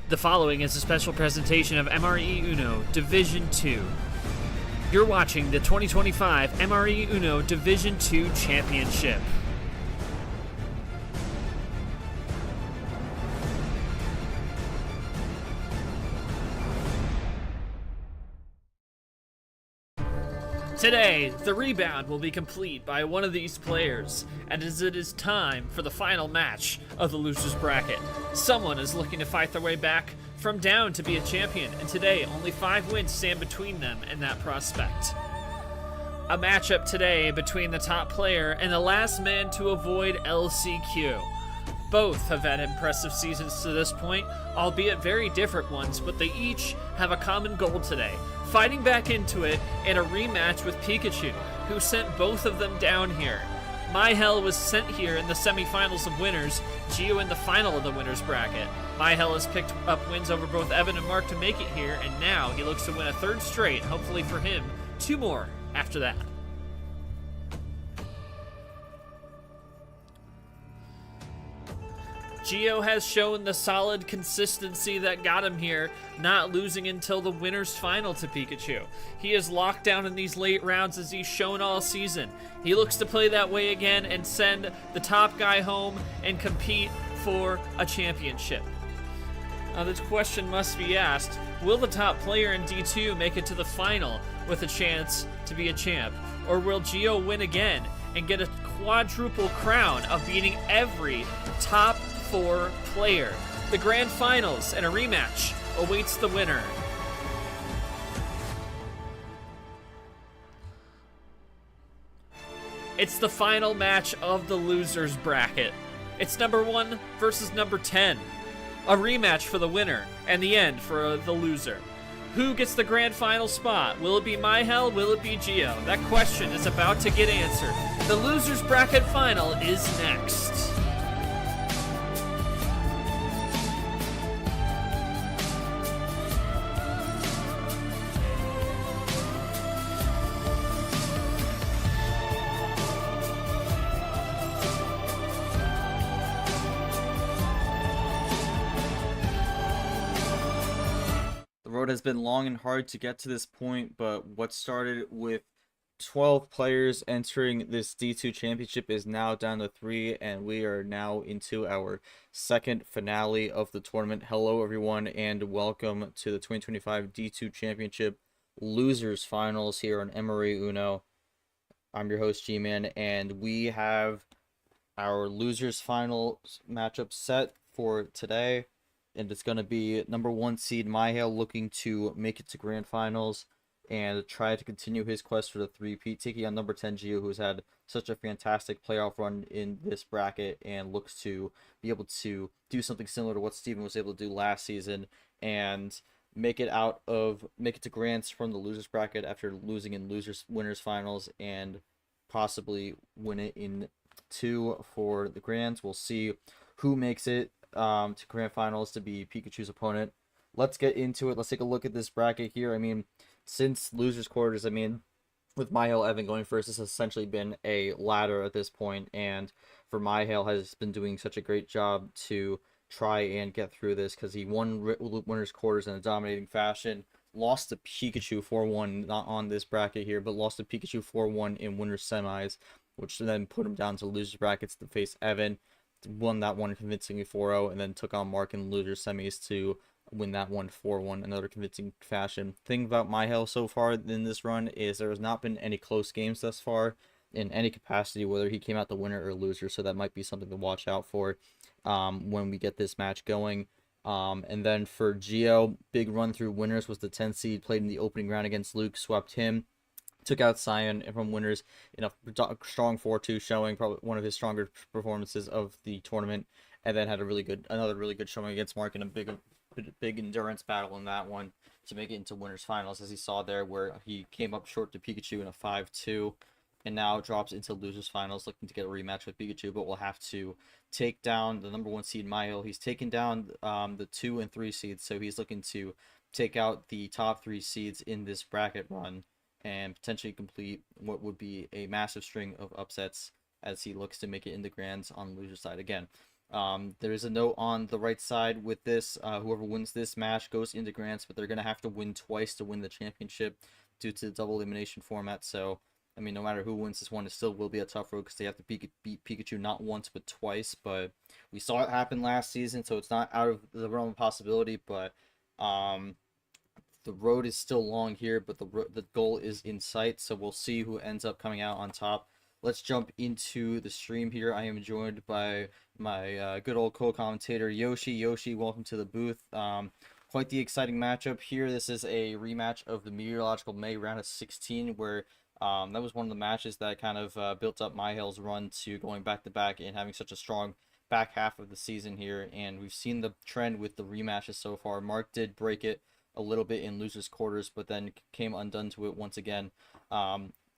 The following is a special presentation of MRE Uno Division 2. You're watching the 2025 MRE Uno Division 2 Championship. Today, the rebound will be complete by one of these players, and as it is time for the final match of the loser's bracket. Someone is looking to fight their way back from down to be a champion, and today only 5 wins stand between them and that prospect. A matchup today between the top player and the last man to avoid LCQ. Both have had impressive seasons to this point, albeit very different ones, but they each have a common goal today, fighting back into it in a rematch with Pikachu, who sent both of them down here. Mihael was sent here in the semifinals of winners, Gio in the final of the winners bracket. Mihael has picked up wins over both Evan and Mark to make it here, and now he looks to win a third straight, hopefully for him, 2 more after that. Gio has shown the solid consistency that got him here, not losing until the winner's final to Pikachu. He is locked down in these late rounds as he's shown all season. He looks to play that way again and send the top guy home and compete for a championship. Now this question must be asked, will the top player in D2 make it to the final with a chance to be a champ? Or will Gio win again and get a quadruple crown of beating every top 4 player? The grand finals and a rematch awaits the winner. It's the final match of the losers bracket. It's number 1 versus number 10. A rematch for the winner and the end for the loser. Who gets the grand final spot? Will it be Mihael? Will it be Gio? That question is about to get answered. The losers bracket final is next. The road has been long and hard to get to this point, but what started with 12 players entering this D2 championship is now down to 3, and we are now into our second finale of the tournament. Hello everyone, and welcome to the 2025 D2 championship losers finals here on MRE Uno. I'm your host G-Man, and we have our losers finals matchup set for today. And it's going to be number 1 seed Mihael looking to make it to grand finals and try to continue his quest for the 3-peat, taking on number 10 Gio, who's had such a fantastic playoff run in this bracket and looks to be able to do something similar to what Steven was able to do last season and make it to grands from the losers bracket after losing in winners finals and possibly win it in 2 for the grands. We'll see who makes it to grand finals to be Pikachu's opponent. Let's get into it. Let's take a look at this bracket here. I mean, since losers quarters, I mean, with Mihael Evan going first, this has essentially been a ladder at this point, and for Mihael has been doing such a great job to try and get through this because he won winners quarters in a dominating fashion, lost to Pikachu 4-1, not on this bracket here, but lost to Pikachu 4-1 in winners semis, which then put him down to losers brackets to face Evan. Won that one convincingly 4-0, and then took on Mark in loser semis to win that one 4-1, another convincing fashion. Thing about Mihael so far in this run is there has not been any close games thus far in any capacity, whether he came out the winner or loser, so that might be something to watch out for when we get this match going. And then for Gio, big run through winners was the 10 seed, played in the opening round against Luke, swept him. Took out Cyan from winners in a strong 4-2 showing, probably one of his stronger performances of the tournament, and then had another really good showing against Mark in a big endurance battle in that one to make it into winners finals, as he saw there, where he came up short to Pikachu in a 5-2, and now drops into losers finals, looking to get a rematch with Pikachu, but will have to take down the number 1 seed Mihael. He's taken down the 2 and 3 seeds, so he's looking to take out the top 3 seeds in this bracket run and potentially complete what would be a massive string of upsets as he looks to make it in the grands on the loser side again. There is a note on the right side with this. Whoever wins this match goes into Grants, but they're going to have to win twice to win the championship due to the double elimination format. So, I mean, no matter who wins this one, it still will be a tough road because they have to beat Pikachu not once but twice. But we saw it happen last season, so it's not out of the realm of possibility. But um, the road is still long here, but the goal is in sight. So we'll see who ends up coming out on top. Let's jump into the stream here. I am joined by my good old co-commentator Yoshi. Yoshi, welcome to the booth. Quite the exciting matchup here. This is a rematch of the Meteorological May round of 16, where that was one of the matches that kind of built up Mihael's run to going back to back and having such a strong back half of the season here. And we've seen the trend with the rematches so far. Mark did break it a little bit in losers quarters, but then came undone to it once again.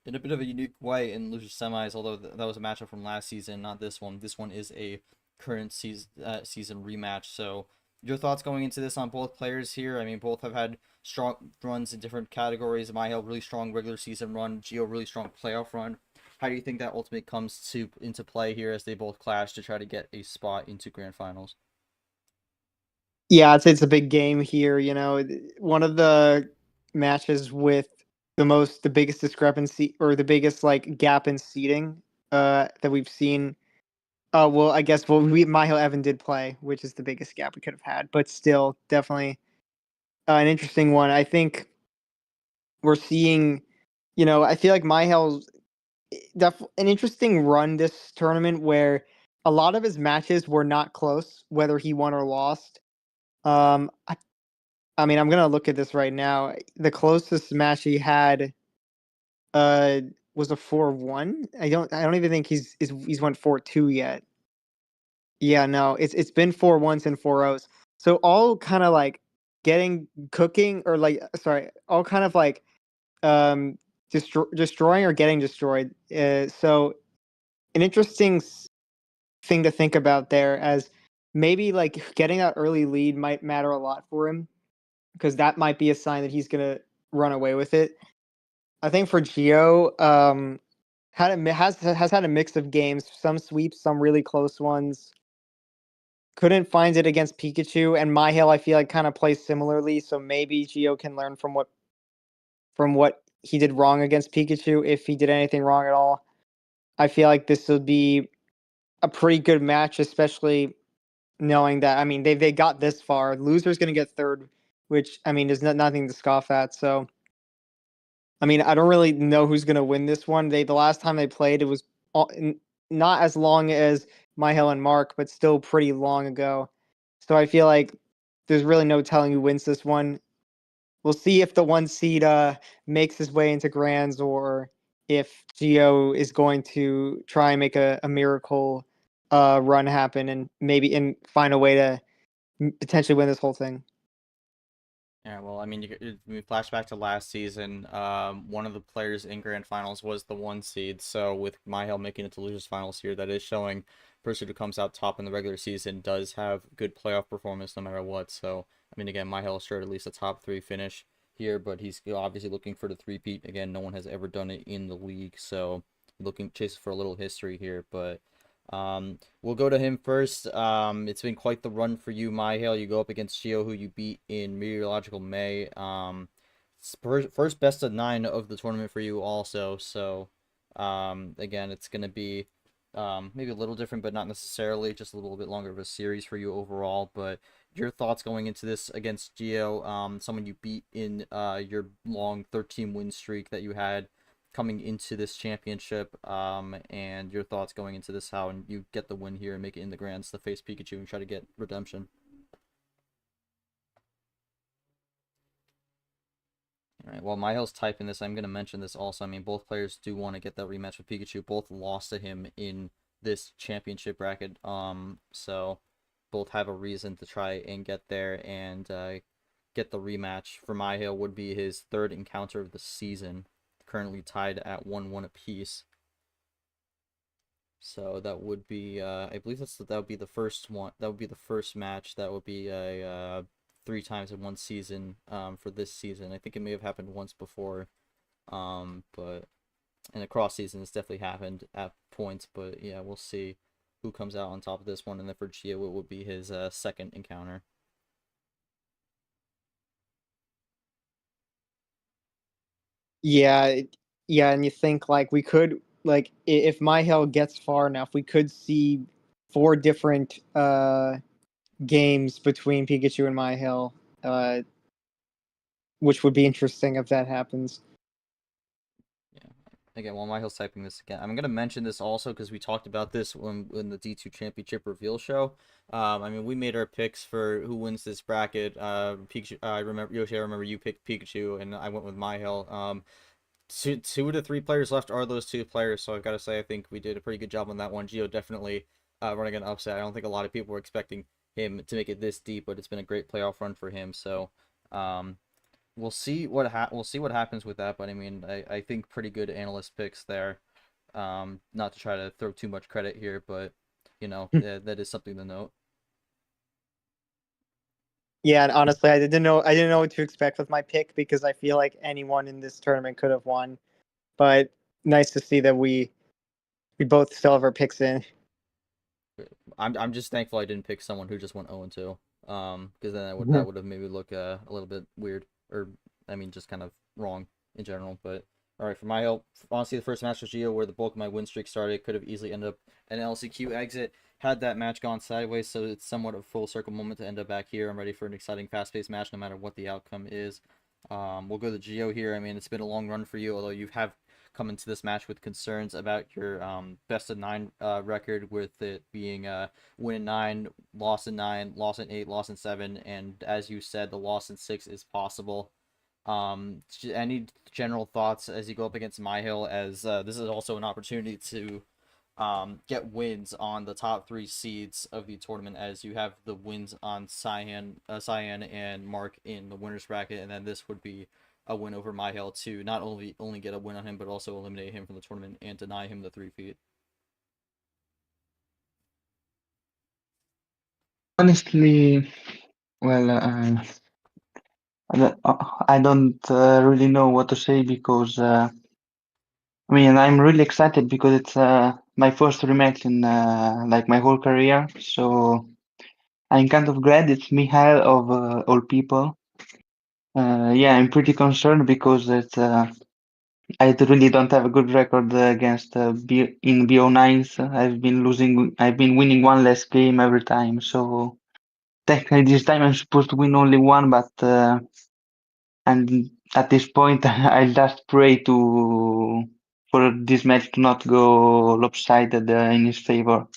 In a bit of a unique way in losers semis, although that was a matchup from last season, not this one. This one is a current season rematch. So your thoughts going into this on both players here? I mean, both have had strong runs in different categories. Mihael really strong regular season run, Gio really strong playoff run. How do you think that ultimately comes into play here as they both clash to try to get a spot into grand finals? Yeah, I'd say it's a big game here. One of the matches with the biggest discrepancy or the biggest like gap in seating that we've seen. Well, I guess Mihail Evan did play, which is the biggest gap we could have had, but still, definitely an interesting one. I think we're seeing, I feel like Mihail's an interesting run this tournament where a lot of his matches were not close, whether he won or lost. Um, I mean, I'm gonna look at this right now. The closest match he had uh was a 4-1. I don't even think he's won 4-2 yet. Yeah, no, it's been 4-1s and 4-0s. So all kind of like getting cooking or like sorry, all kind of like um destroying or getting destroyed. So an interesting thing to think about there as maybe like getting that early lead might matter a lot for him because that might be a sign that he's gonna run away with it. I think for Gio, has had a mix of games, some sweeps, some really close ones. Couldn't find it against Pikachu and Mihail. I feel like kind of plays similarly, so maybe Gio can learn from what he did wrong against Pikachu if he did anything wrong at all. I feel like this would be a pretty good match, especially knowing that they got this far. Loser's gonna get third, which is nothing to scoff at. So I don't really know who's gonna win this one. The last time they played, it was not as long as Mihail and Mark, but still pretty long ago. So I feel like there's really no telling who wins this one. We'll see if the one seed makes his way into grands or if Gio is going to try and make a miracle run happen and find a way to potentially win this whole thing. Yeah, well, I mean, we flash back to last season. One of the players in grand finals was the one seed. So with Mihail making it to losers finals here, that is showing person who comes out top in the regular season does have good playoff performance no matter what. So I mean, again, Mihail sure at least a top 3 finish here, but he's obviously looking for the three-peat. Again, no one has ever done it in the league, so looking chasing for a little history here, but. We'll go to him first. It's been quite the run for you, Mihail. You go up against Gio, who you beat in Meteorological May. First best of 9 of the tournament for you also. So, again, it's going to be maybe a little different, but not necessarily. Just a little bit longer of a series for you overall. But your thoughts going into this against Gio, someone you beat in your long 13-win streak that you had coming into this championship, and your thoughts going into this, how you get the win here and make it in the grands to face Pikachu and try to get redemption. All right, while Mihail's typing this, I'm going to mention this also. I mean, both players do want to get that rematch with Pikachu. Both lost to him in this championship bracket, so both have a reason to try and get there and get the rematch. For Mihail would be his 3rd encounter of the season, currently tied at 1-1 apiece. So that would be, I believe that would be the first one. That would be the first match. That would be a 3 times in one season for this season. I think it may have happened once before, but in a cross season, it's definitely happened at points. But yeah, we'll see. who comes out on top of this one, and then for Gio, it would be his second encounter. Yeah, yeah, and you think like we could like if Mihael gets far enough, we could see four different games between Pikachu and Mihael, which would be interesting if that happens. Yeah. Again, while Michael's typing this again, I'm gonna mention this also because we talked about this when the D2 Championship reveal show. I mean, we made our picks for who wins this bracket. Pikachu. I remember Yoshi. I remember you picked Pikachu, and I went with Mihail. Two to three players left are those two players, so I've got to say I think we did a pretty good job on that one. Gio definitely running an upset. I don't think a lot of people were expecting him to make it this deep, but it's been a great playoff run for him. So, um, we'll see what happens with that. But I mean, I think pretty good analyst picks there. Not to try to throw too much credit here, but that is something to note. Yeah, and honestly, I didn't know what to expect with my pick because I feel like anyone in this tournament could have won. But nice to see that we both still have our picks in. I'm just thankful I didn't pick someone who just went 0 and 2. Because then that would have made me look a little bit weird, or I mean, just kind of wrong in general. But all right, for my help, honestly, the first match was Geo, where the bulk of my win streak started. Could have easily ended up an LCQ exit had that match gone sideways. So it's somewhat of a full circle moment to end up back here. I'm ready for an exciting, fast-paced match, no matter what the outcome is. We'll go to Geo here. I mean, it's been a long run for you, although you have come into this match with concerns about your best of 9 record, with it being win in 9, loss in 9, loss in 8, loss in 7, and as you said, the loss in 6 is possible. Any general thoughts as you go up against Mihail, as this is also an opportunity to get wins on the top 3 seeds of the tournament, as you have the wins on Cyan and Mark in the winners bracket, and then this would be a win over Mihail to not only get a win on him, but also eliminate him from the tournament and deny him the 3-feet. Honestly, well, I don't really know what to say because I mean I'm really excited because it's my first rematch in like my whole career. So I'm kind of glad it's Mihail of all people. Yeah, I'm pretty concerned because I really don't have a good record against in BO9s. I've been winning one less game every time. So technically this time I'm supposed to win only one, but and at this point I just pray to for this match to not go lopsided in his favor.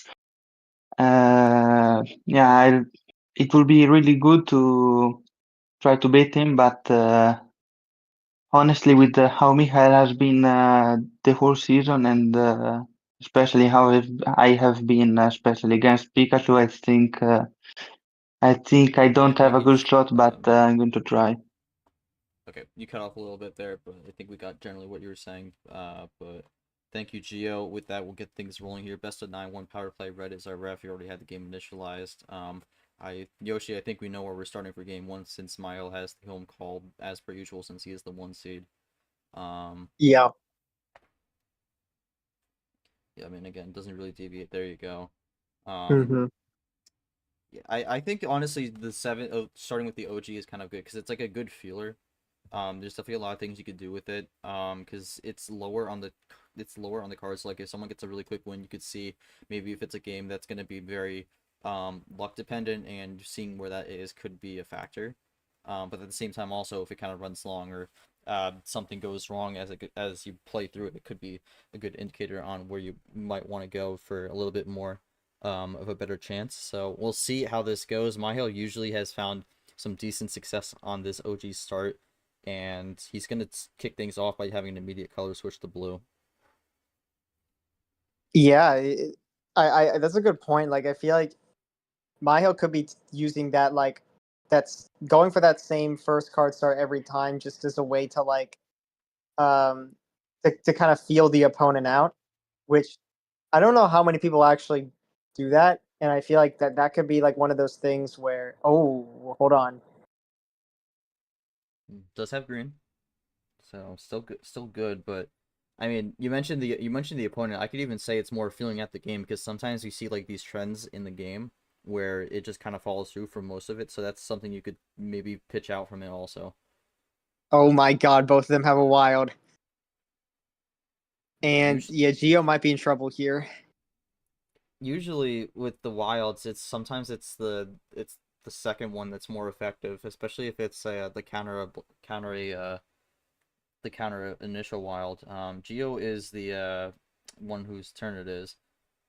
Yeah, it will be really good to try to beat him, but honestly, with how Michael has been the whole season, and especially how I have been, especially against Pikachu, I think I I don't have think a good it's shot, but I'm going to try. okay. You cut off a little bit there, but I think we got generally what you were saying. But thank you, Gio. With that, we'll get things rolling here. Best of 9, 1 power play. Red is our ref. You already had the game initialized. Yoshi, I think we know where we're starting for game 1, since Mihail has the home call as per usual, since he is the 1 seed. Yeah. Yeah, I mean, again, doesn't really deviate. There you go. hmm Yeah, I think honestly the 7 starting with the OG is kind of good because it's like a good feeler. There's definitely a lot of things you could do with it. Because it's lower on the cards. Like if someone gets a really quick win, you could see maybe if it's a game that's gonna be very luck dependent, and seeing where that is could be a factor. But at the same time, also if it kind of runs long, or something goes wrong as you play through it, it could be a good indicator on where you might want to go for a little bit more of a better chance. So we'll see how this goes. Mihail usually has found some decent success on this OG start, and he's going to kick things off by having an immediate color switch to blue. Yeah, I that's a good point. Like I feel like Mihail could be using that like that's going for that same first card start every time just as a way to like um to kind of feel the opponent out, which I don't know how many people actually do that, and I feel like that could be like one of those things where hold on. Does have green, so still good, but I mean, you mentioned the opponent. I could even say it's more feeling at the game because sometimes you see like these trends in the game where it just kind of follows through for most of it. So that's something you could maybe pitch out from it also. Oh my god, both of them have a wild. And Usually, yeah, Geo might be in trouble here. usually with the wilds, it's the second one that's more effective, especially if it's the counter initial wild. Geo is the one whose turn it is.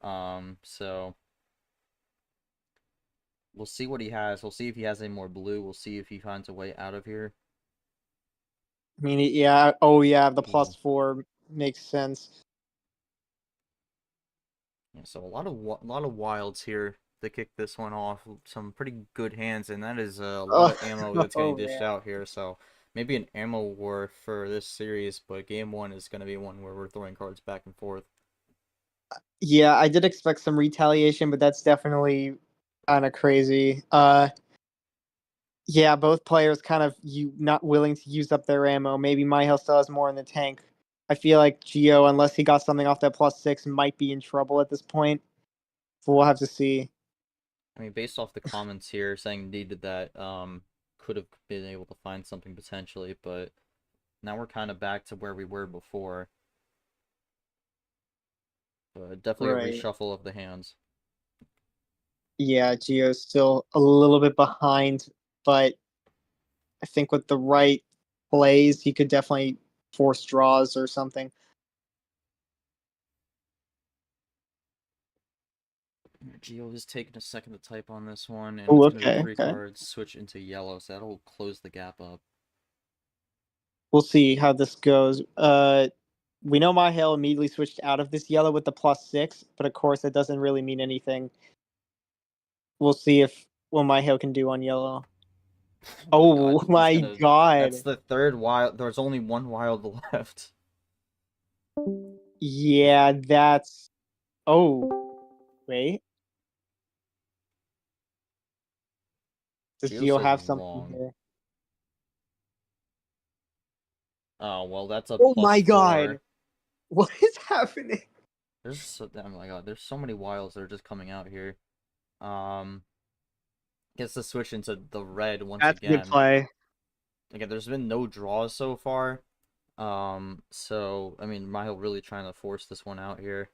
So we'll see what he has. We'll see if he has any more blue. We'll see if he finds a way out of here. I mean, yeah. Oh yeah, the Ooh. +4 makes sense. Yeah, so a lot of wilds here to kick this one off. Some pretty good hands, and that is a lot Oh, of ammo that's getting oh dished man. out here. So maybe an ammo war for this series, but game one is going to be one where we're throwing cards back and forth. Yeah, I did expect some retaliation, but that's definitely kind of crazy. Yeah, both players kind of you not willing to use up their ammo. Maybe Mihael still has more in the tank. I feel like Geo, unless he got something off that +6, might be in trouble at this point. So we'll have to see. I mean, based off the comments here saying needed that, could have been able to find something potentially, but now we're kind of back to where we were before. Definitely a Right. reshuffle of the hands. Yeah, Geo's still a little bit behind, but I think with the right plays, he could definitely force draws or something. Geo is taking a second to type on this one, and Oh, it's going to be okay, three okay. cards switch into yellow, so that'll close the gap up. We'll see how this goes. We know Mihail immediately switched out of this yellow with the +6, but of course that doesn't really mean anything. We'll see if what Mihail can do on yellow. Oh my god, Oh he's my gonna. That's god. the third wild. There's only one wild left. Yeah, that's. Oh, wait. Does Geo Geo says have something wrong. here? Oh well, that's a Oh plus my four. god. What is happening? Oh my god, there's so many wilds that are just coming out here. Um, Gets to switch into the red once That's a good again. play. Again, there's been no draws so far. So I mean, Mihail really trying to force this one out here.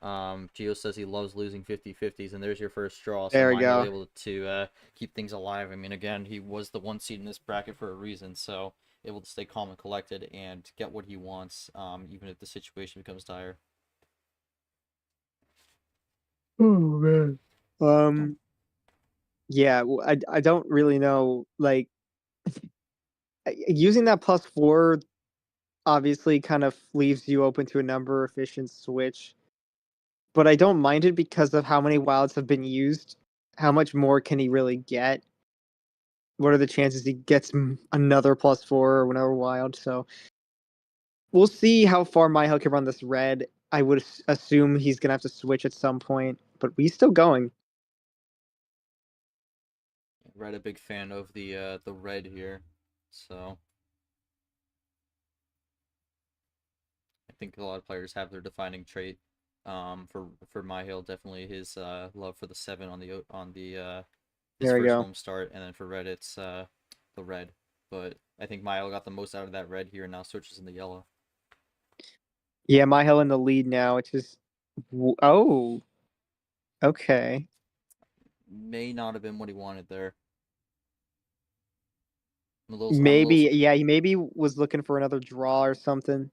Geo says he loves losing 50-50s, and there's your first draw. So There we Mihail go. able to keep things alive. I mean, again, he was the one seed in this bracket for a reason, so able to stay calm and collected and get what he wants, even if the situation becomes dire. Oh man. Yeah, I don't really know. Like using that +4 obviously kind of leaves you open to a number efficient switch, but I don't mind it because of how many wilds have been used. How much more can he really get? What are the chances he gets another +4 or another wild? So we'll see how far Mihail can run this red. I would assume he's gonna have to switch at some point, but he's still going. Red a big fan of the red here, so I think a lot of players have their defining trait. For Mihail, definitely his love for the 7 on the his There we first go. home start, and then for red it's the red. But I think Mihail got the most out of that red here, and now switches into yellow. Yeah, Mihail in the lead now, which is oh, okay. May not have been what he wanted there. I'm a little Maybe, yeah, he maybe was looking for another draw or something.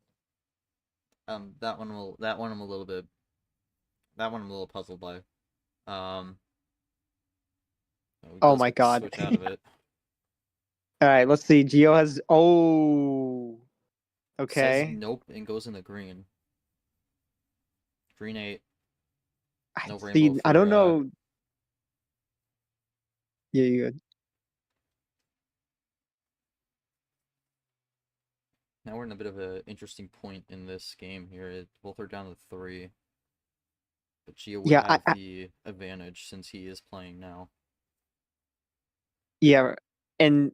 that one I'm a little bit that one I'm a little puzzled by. Um, he Oh does my get to god. switch out of it. All right, let's see. Geo has. Oh, Says okay. nope and goes into green. Green 8. I No rainbow see. I for don't know. Yeah, you good. now we're in a bit of an interesting point in this game here. Both are down to 3, but Gio would Yeah, have the advantage since he is playing now. yeah, and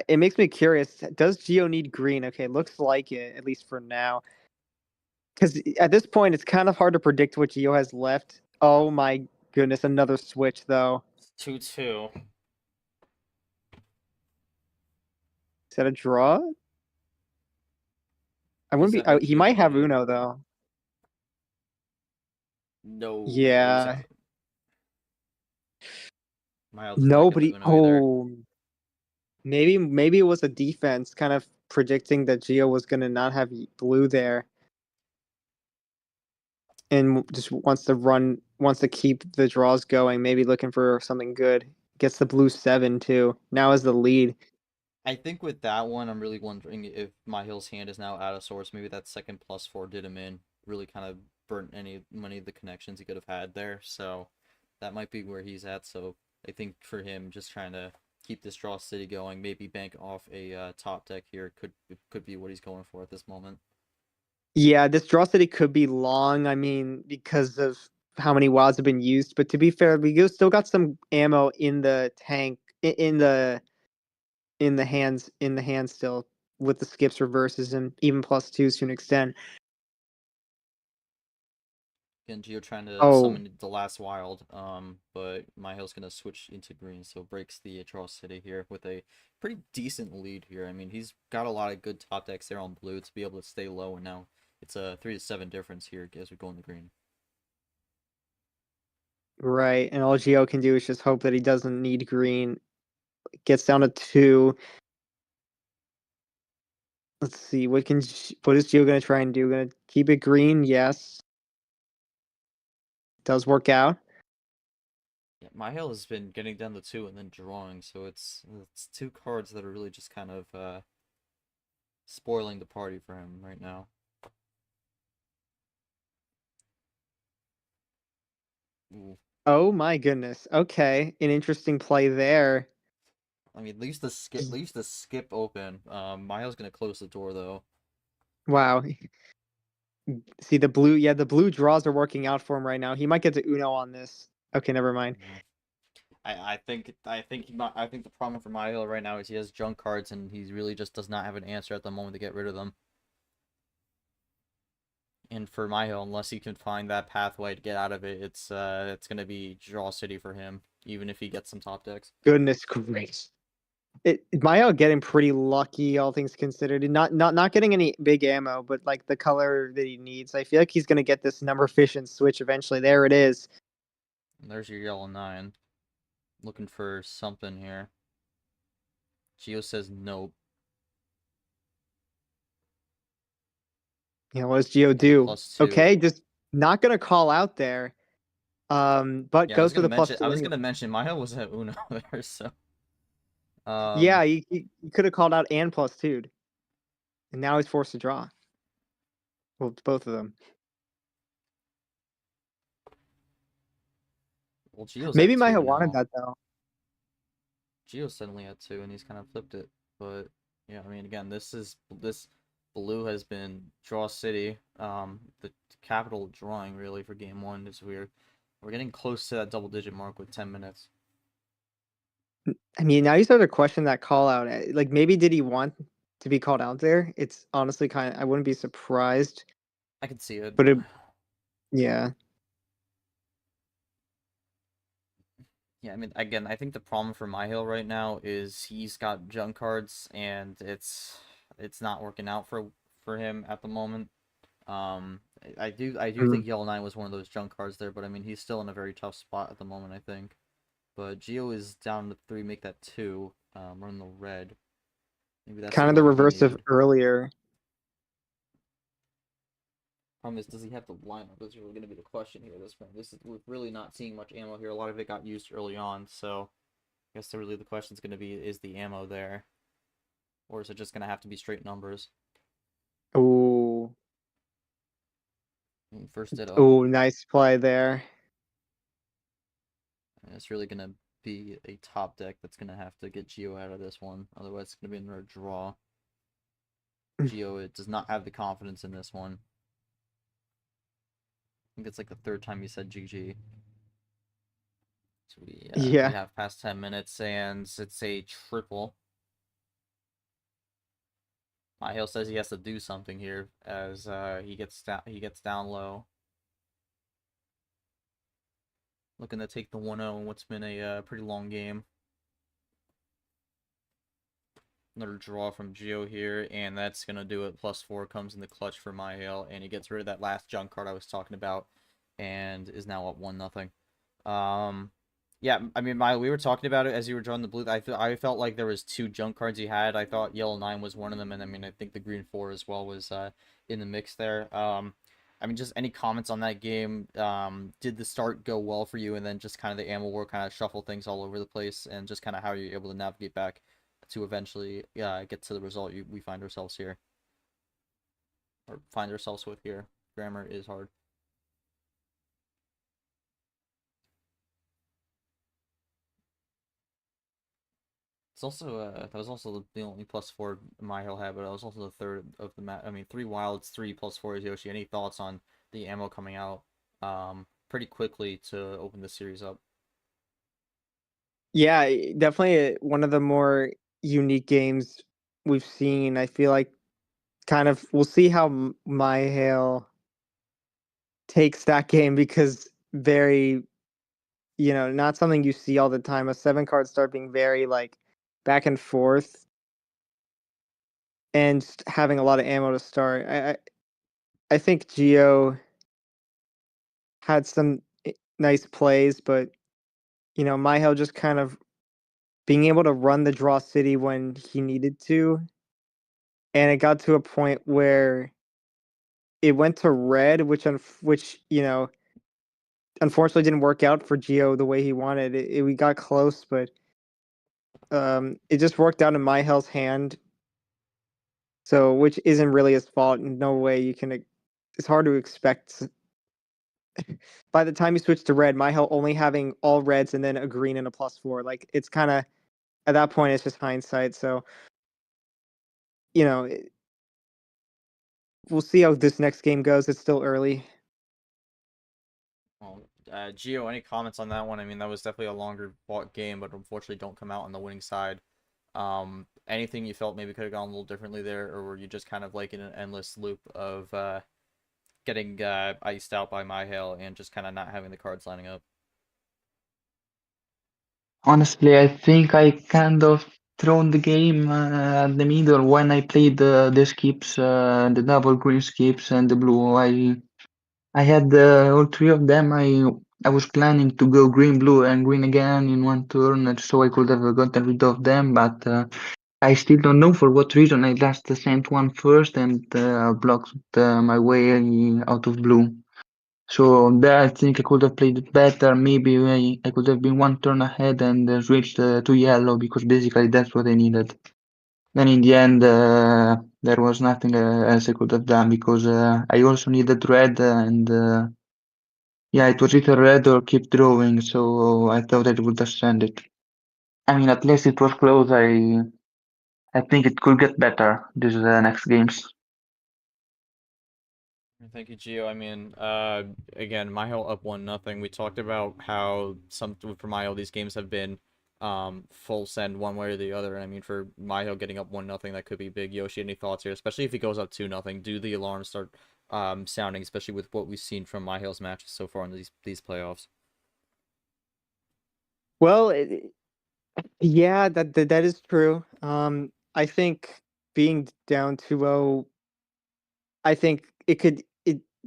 it makes me curious. Does Geo need green? Okay, looks like it, at least for now. because at this point it's kind of hard to predict what Geo has left. Oh my goodness, another switch though. 2-2. Is that a draw? I wouldn't be. He might have Uno though. No. Yeah. Mihael does not get the Uno either. Maybe it was a defense kind of predicting that Geo was gonna not have blue there, and just wants to keep the draws going. Maybe looking for something good. Gets the blue 7 too. Now is the lead. I think with that one, I'm really wondering if Mihail's hand is now out of source. Maybe that second +4 did him in. Really kind of burnt many of the connections he could have had there. So that might be where he's at. So I think for him, just trying to keep this draw city going, maybe bank off a top deck here could be what he's going for at this moment. Yeah, this draw city could be long. I mean, because of how many wilds have been used. But to be fair, we still got some ammo in the tank in the hands still with the skips, reverses, and even +2s to an extent. Again, Geo trying to Oh, summon the last wild, but Mihail's gonna switch into green, so breaks the draw city here with a pretty decent lead here. I mean, he's got a lot of good top decks there on blue to be able to stay low, and now it's a 3-7 difference here as we go into green. right. And all Geo can do is just hope that he doesn't need green. Gets down to 2. Let's see. What is Geo gonna try and do? Gonna keep it green? Yes. Does work out. Yeah, Mihail has been getting down to 2 and then drawing, so it's 2 cards that are really just kind of spoiling the party for him right now. Ooh. Oh my goodness. Okay, an interesting play there. I mean, leaves the skip open. Mihail's gonna close the door though. Wow. See the blue. Yeah, the blue draws are working out for him right now. He might get to Uno on this. Okay, never mind. I think the problem for Mihail right now is he has junk cards and he really just does not have an answer at the moment to get rid of them. And for Mihail, unless he can find that pathway to get out of it, it's gonna be draw city for him, even if he gets some top decks. Goodness gracious. Mayo getting pretty lucky, all things considered. And not getting any big ammo, but like the color that he needs. I feel like he's gonna get this number efficient switch eventually. There it is. And there's your yellow 9. Looking for something here. Geo says nope. Yeah, what does Geo do? +2. Okay, just not gonna call out there. But Yeah, goes for the +2. I was gonna mention Mihail was at Uno there, so. Yeah, he could have called out and +2'd. And now he's forced to draw. Well, it's both of them. Well, Geo's Maybe at 2 Maya now. wanted that though. Geo suddenly at 2 and he's kind of flipped it. But yeah, I mean, again, this blue has been draw city. The capital drawing really for game 1 is we're getting close to that double-digit mark with 10 minutes. I mean, now you start to question that call out. Like, maybe did he want to be called out there? It's honestly I wouldn't be surprised. I can see it. But yeah. Yeah, I mean, again, I think the problem for Mihail right now is he's got junk cards and it's not working out for him at the moment. I do think Yellow 9 was one of those junk cards there, but I mean, he's still in a very tough spot at the moment, I think. But Geo is down to 3, make that 2. Run the red. Maybe that's Kind of the reverse of earlier. Problem is, does he have the lineup? That's really going to be the question here at this point. We're really not seeing much ammo here. A lot of it got used early on, so I guess really the question is going to be, is the ammo there? Or is it just going to have to be straight numbers? Ooh. First ditto. Ooh, nice play there. And it's really going to be a top deck that's going to have to get Geo out of this one. Otherwise, it's going to be another draw. Geo does not have the confidence in this one. I think it's like the 3rd time he said GG. So we have past 10 minutes, and it's a triple. Mihael says he has to do something here as he gets down low. Looking to take the 1-0 in what's been a pretty long game. Another draw from Gio here, and that's going to do it. +4 comes in the clutch for Mihael, and he gets rid of that last junk card I was talking about, and is now up 1-0. Yeah, I mean, we were talking about it as you were drawing the blue. I felt like there was 2 junk cards he had. I thought yellow 9 was one of them, and I mean, I think the green 4 as well was in the mix there. I mean, just any comments on that game? Did the start go well for you, and then just kind of the ammo war kind of shuffle things all over the place, and just kind of how you're able to navigate back to eventually get to the result we find ourselves here, or find ourselves with here. Grammar is hard. It's also that was also the only +4 Mihael had, but it was also the third of the match. I mean, 3 wilds, 3 +4s. Yoshi, any thoughts on the ammo coming out pretty quickly to open the series up? Yeah, definitely one of the more unique games we've seen. I feel like kind of we'll see how Mihail takes that game because very, not something you see all the time. A 7 card start being very like back and forth and having a lot of ammo to start. I think Geo had some nice plays, but Mihail just kind of being able to run the draw city when he needed to, and it got to a point where it went to red, which unfortunately didn't work out for Geo the way he wanted. We got close, but it just worked out in Mihail's hand. So, which isn't really his fault. In no way you can. It's hard to expect. By the time he switched to red, Mihail only having all reds and then a green and a +4. Like it's kind of at that point, it's just hindsight. So, you know, we'll see how this next game goes. It's still early. Well, Gio, any comments on that one? I mean, that was definitely a longer fought game, but unfortunately don't come out on the winning side. Anything you felt maybe could have gone a little differently there, or were you just kind of like in an endless loop of getting iced out by Mihail and just kind of not having the cards lining up? Honestly, I think I kind of thrown the game at the middle when I played the skips, the double green skips and the blue. I had all 3 of them. I was planning to go green, blue, and green again in one turn, so I could have gotten rid of them, but I still don't know for what reason I just sent one first and blocked my way out of blue. So there I think I could have played it better. Maybe I could have been one turn ahead and switched to yellow because basically that's what I needed. Then in the end, there was nothing else I could have done because I also needed red and yeah, it was either red or keep drawing. So I thought I would just send it. I mean, at least it was close. I think it could get better these next games. Thank you, Gio. I mean, again, Mihail up 1-0. We talked about how some for Mihail these games have been full send one way or the other. And I mean, for Mihail getting up 1-0, that could be big. Yoshi, any thoughts here? Especially if he goes up 2-0, do the alarms start sounding? Especially with what we've seen from Mihail's matches so far in these playoffs. Well, yeah, that is true. I think being down 2-0, I think it could.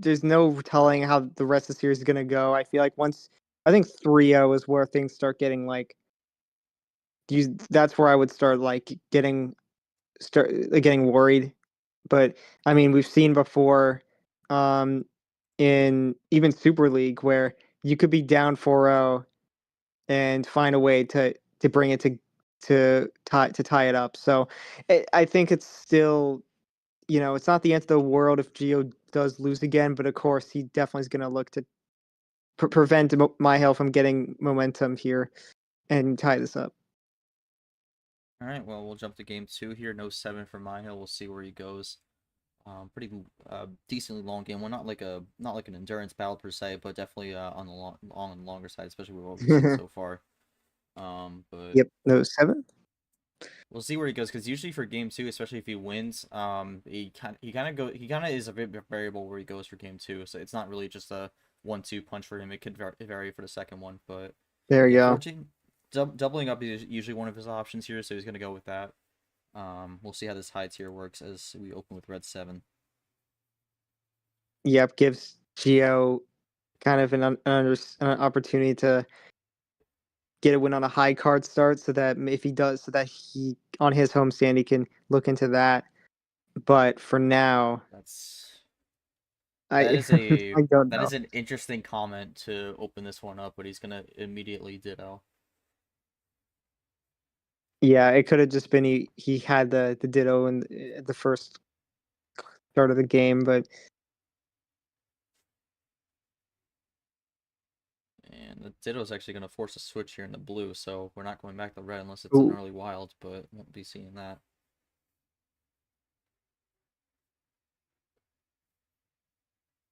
There's no telling how the rest of the series is gonna go. I feel like I think 3-0 is where things start getting like. That's where I would start like getting worried. But I mean, we've seen before, um, in even Super League where you could be down 4-0 and find a way to bring it to tie it up. So I think it's still, it's not the end of the world if Gio does lose again, but of course he definitely is going to look to prevent Mihail from getting momentum here and tie this up. All right, well, we'll jump to game 2 here. No 7 for Mihail. We'll see where he goes. Pretty decently long game. Well, not like an endurance battle per se, but definitely on the long and longer side, especially with what we've seen so far. But Yep, no 7. We'll see where he goes because usually for game two, especially if he wins, he kind of is a bit variable where he goes for game two. So it's not really just a 1-2 punch for him. It could vary for the second one, but There we yeah, go. 14 doubling up is usually one of his options here, so he's gonna go with that. We'll see how this high tier works as we open with red 7. Yep, gives Geo kind of an opportunity to get a win on a high card start, so that if he does, so that he on his homestand he can look into that. But for now, That I is a I don't that know. is an interesting comment to open this one up, but he's gonna immediately ditto. Yeah, it could have just been he had the ditto in the first start of the game, but And the ditto is actually gonna force a switch here in the blue, so we're not going back to red unless it's an ooh, early wild, but won't be seeing that.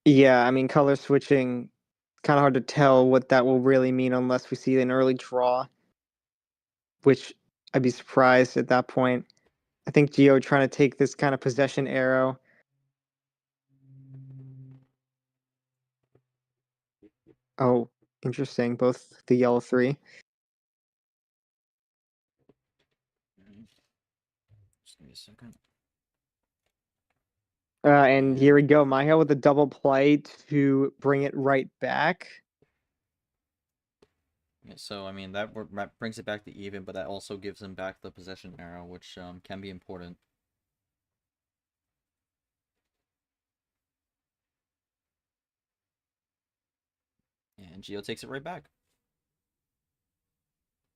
yeah, I mean color switching kind of hard to tell what that will really mean unless we see an early draw, which I'd be surprised at that point. I think Geo trying to take this kind of possession arrow. Oh, interesting. Both the yellow 3. Just give me a second. And here we go. Mihael with a double play to bring it right back. Yeah, so I mean that brings it back to even, but that also gives him back the possession arrow, which can be important. And Geo takes it right back.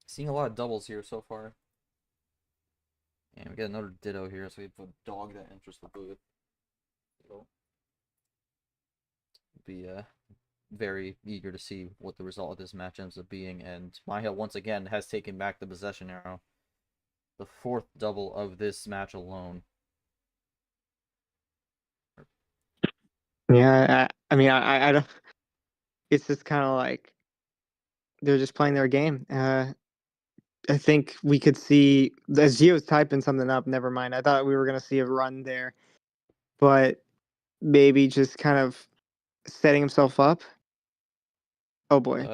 Seeing a lot of doubles here so far. And we get another ditto here, so we have a dog that enters the booth. So, be very eager to see what the result of this match ends up being. And Mihael once again has taken back the possession arrow. The 4th double of this match alone. Yeah, I mean, I don't. It's just kind of like they're just playing their game. I think we could see as Gio's typing something up. Never mind. I thought we were gonna see a run there, but maybe just kind of setting himself up. Oh boy.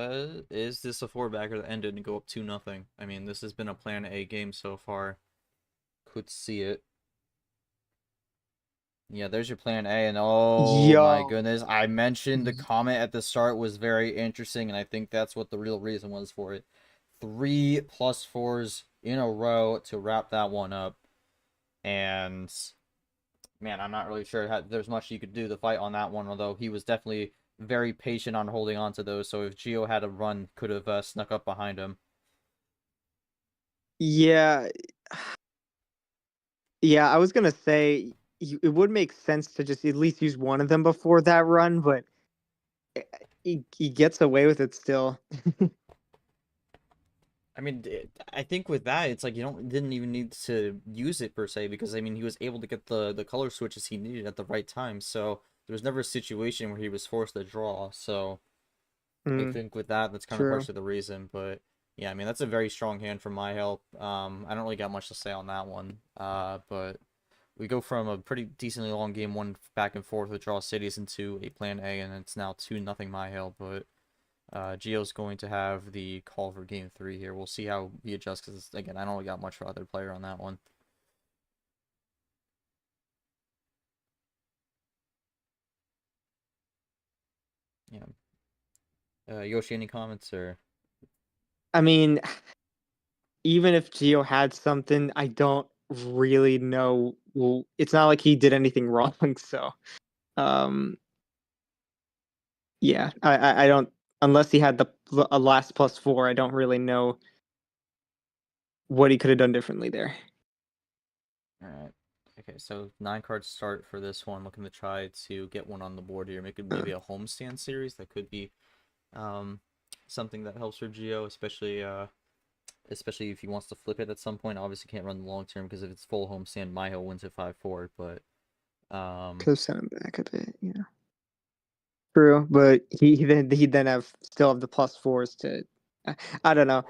Is this a 4-backer that ended and go up 2-0? I mean, this has been a plan A game so far. Could see it. Yeah, there's your plan A, and oh my Yo. goodness, I mentioned the comment at the start was very interesting, and I think that's what the real reason was for it. 3 +4s in a row to wrap that one up, and man, I'm not really sure how, there's much you could do to fight on that one, although he was definitely very patient on holding on to those, so if Geo had a run, could have snuck up behind him. Yeah. Yeah, I was gonna say it would make sense to just at least use one of them before that run, but he gets away with it still. I mean, I think with that, it's like you didn't even need to use it per se because I mean he was able to get the color switches he needed at the right time. So there was never a situation where he was forced to draw. So I think with that, that's kind of True. partially the reason. But yeah, I mean that's a very strong hand from my help. I don't really got much to say on that one. But we go from a pretty decently long game one back and forth with draw cities into a plan A, and it's now 2-0 my help. But Gio's going to have the call for game 3 here. We'll see how he adjusts because, again, I don't really got much for other player on that one. Yeah. Yoshi, any comments or? I mean, even if Geo had something, I don't really know. Well, it's not like he did anything wrong, so um, yeah, I don't unless he had a last +4. I don't really know what he could have done differently there. All right. Okay, so 9 card start for this one. Looking to try to get one on the board here. Make it maybe a homestand series. That could be um, something that helps for Geo, especially if he wants to flip it at some point. Obviously, can't run the long term because if it's full homestand, Miho wins at 5-4. But Could have sent him back a bit, yeah. True, but he then still have the +4s to. I don't know.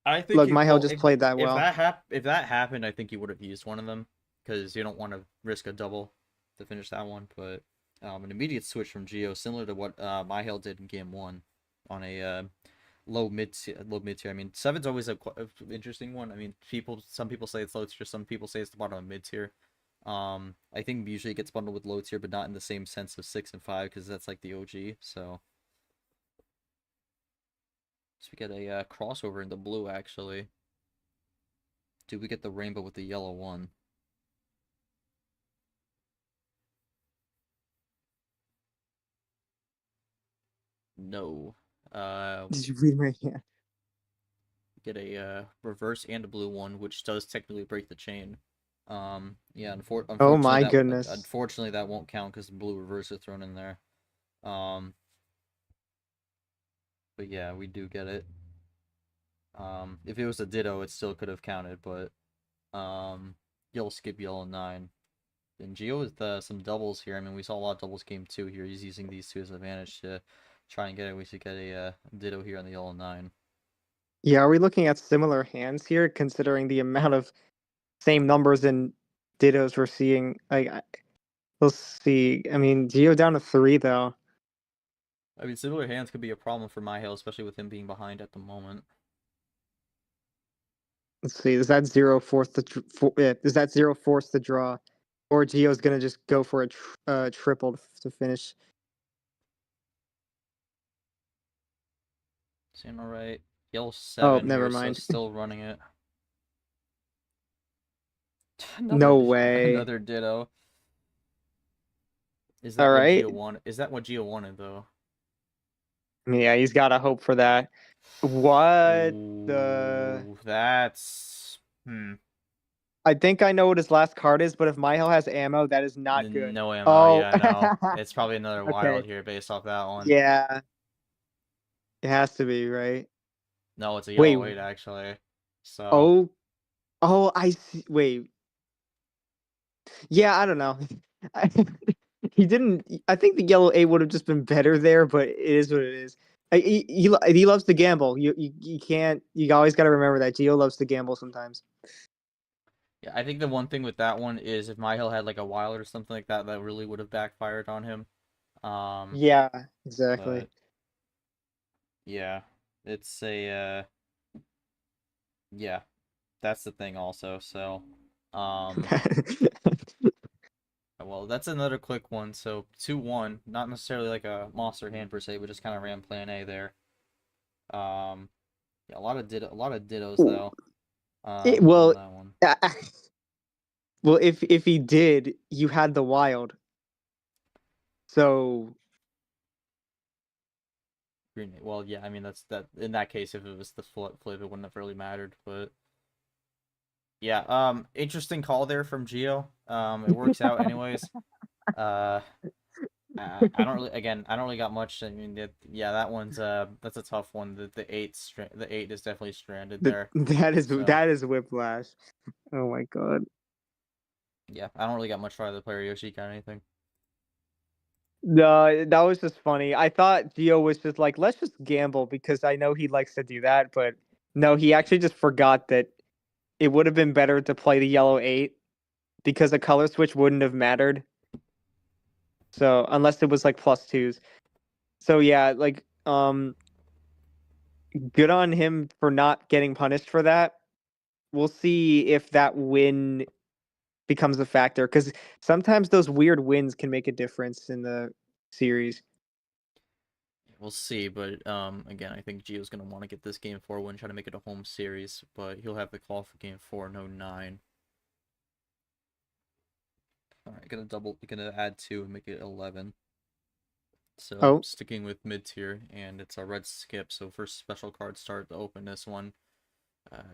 I think Look, you Mihael well just played that well. if that happened, I think you would have used one of them because you don't want to risk a double to finish that one. But an immediate switch from Geo, similar to what Mihael did in game one, on a low mid tier. I mean, seven's always a interesting one. I mean, some people say it's low tier, some people say it's the bottom of mid tier. I think usually it gets bundled with low tier, but not in the same sense of 6 and 5 because that's like the OG. So we get a crossover in the blue actually. Do we get the rainbow with the yellow one? No. Did you read my hand? Get a reverse and a blue one, which does technically break the chain. Yeah, Oh my goodness. unfortunately that won't count because the blue reverse is thrown in there. But yeah, we do get it. If it was a ditto, it still could have counted, but you'll skip yellow 9. And Geo with some doubles here. I mean, we saw a lot of doubles game 2 here. He's using these two as advantage to try and get it. We should get a ditto here on the yellow 9. Yeah, are we looking at similar hands here, considering the amount of same numbers and dittos we're seeing? We'll see. I mean, Geo down to 3 though. I mean, similar hands could be a problem for Mihael, especially with him being behind at the moment. Let's see. Is that 0 force is that 0 force to draw, or Geo's gonna just go for a triple to finish? Seeing all right. Yellow Oh, 7 never here, so mind. still running it. No way. Another ditto. Is All that what right. Geo wanted? Is that what Geo wanted though? Yeah, he's gotta hope for that. What the? Ooh, that's I think I know what his last card is, but if Mihail has ammo, that is not good. No ammo. Oh, Yeah, no. It's probably another okay. wild here based off that one. Yeah, it has to be, right? No, it's a Wait. yellow 8 actually. So Oh, oh, I see. Wait. Yeah, I don't know. I, he didn't. I think the yellow 8 would have just been better there, but it is what it is. He loves to gamble. You can't. You always got to remember that Gio loves to gamble sometimes. yeah, I think the one thing with that one is if Mihail had like a wild or something like that, that really would have backfired on him. Yeah, exactly. But yeah, it's a yeah, that's the thing also. So well, that's another quick one. So 2-1, not necessarily like a monster hand per se, but just kind of ran plan A there. Yeah, a lot of dittos though. On Well, that one. well, if he did, you had the wild. So Well, yeah, I mean that's that. In that case, if it was the flip, it wouldn't have really mattered. But yeah, interesting call there from Geo. It works out anyways. Uh, I don't really, again, I don't really got much. I mean, yeah, that one's that's a tough one. The 8 is definitely stranded there. So that is whiplash. Oh my god. yeah, I don't really got much for either player. Yoshi got anything? No, that was just funny. I thought Gio was just like, let's just gamble because I know he likes to do that, but no, he actually just forgot that it would have been better to play the yellow 8 because a color switch wouldn't have mattered. So unless it was like +2s. So yeah, like good on him for not getting punished for that. We'll see if that win becomes a factor because sometimes those weird wins can make a difference in the series. We'll see, but again, I think Gio's gonna want to get this game 4 win, try to make it a home series, but he'll have the call for game 4, no 9. All right, gonna add 2 and make it 11. So Oh, sticking with mid tier, and it's a red skip. So first special card start to open this one.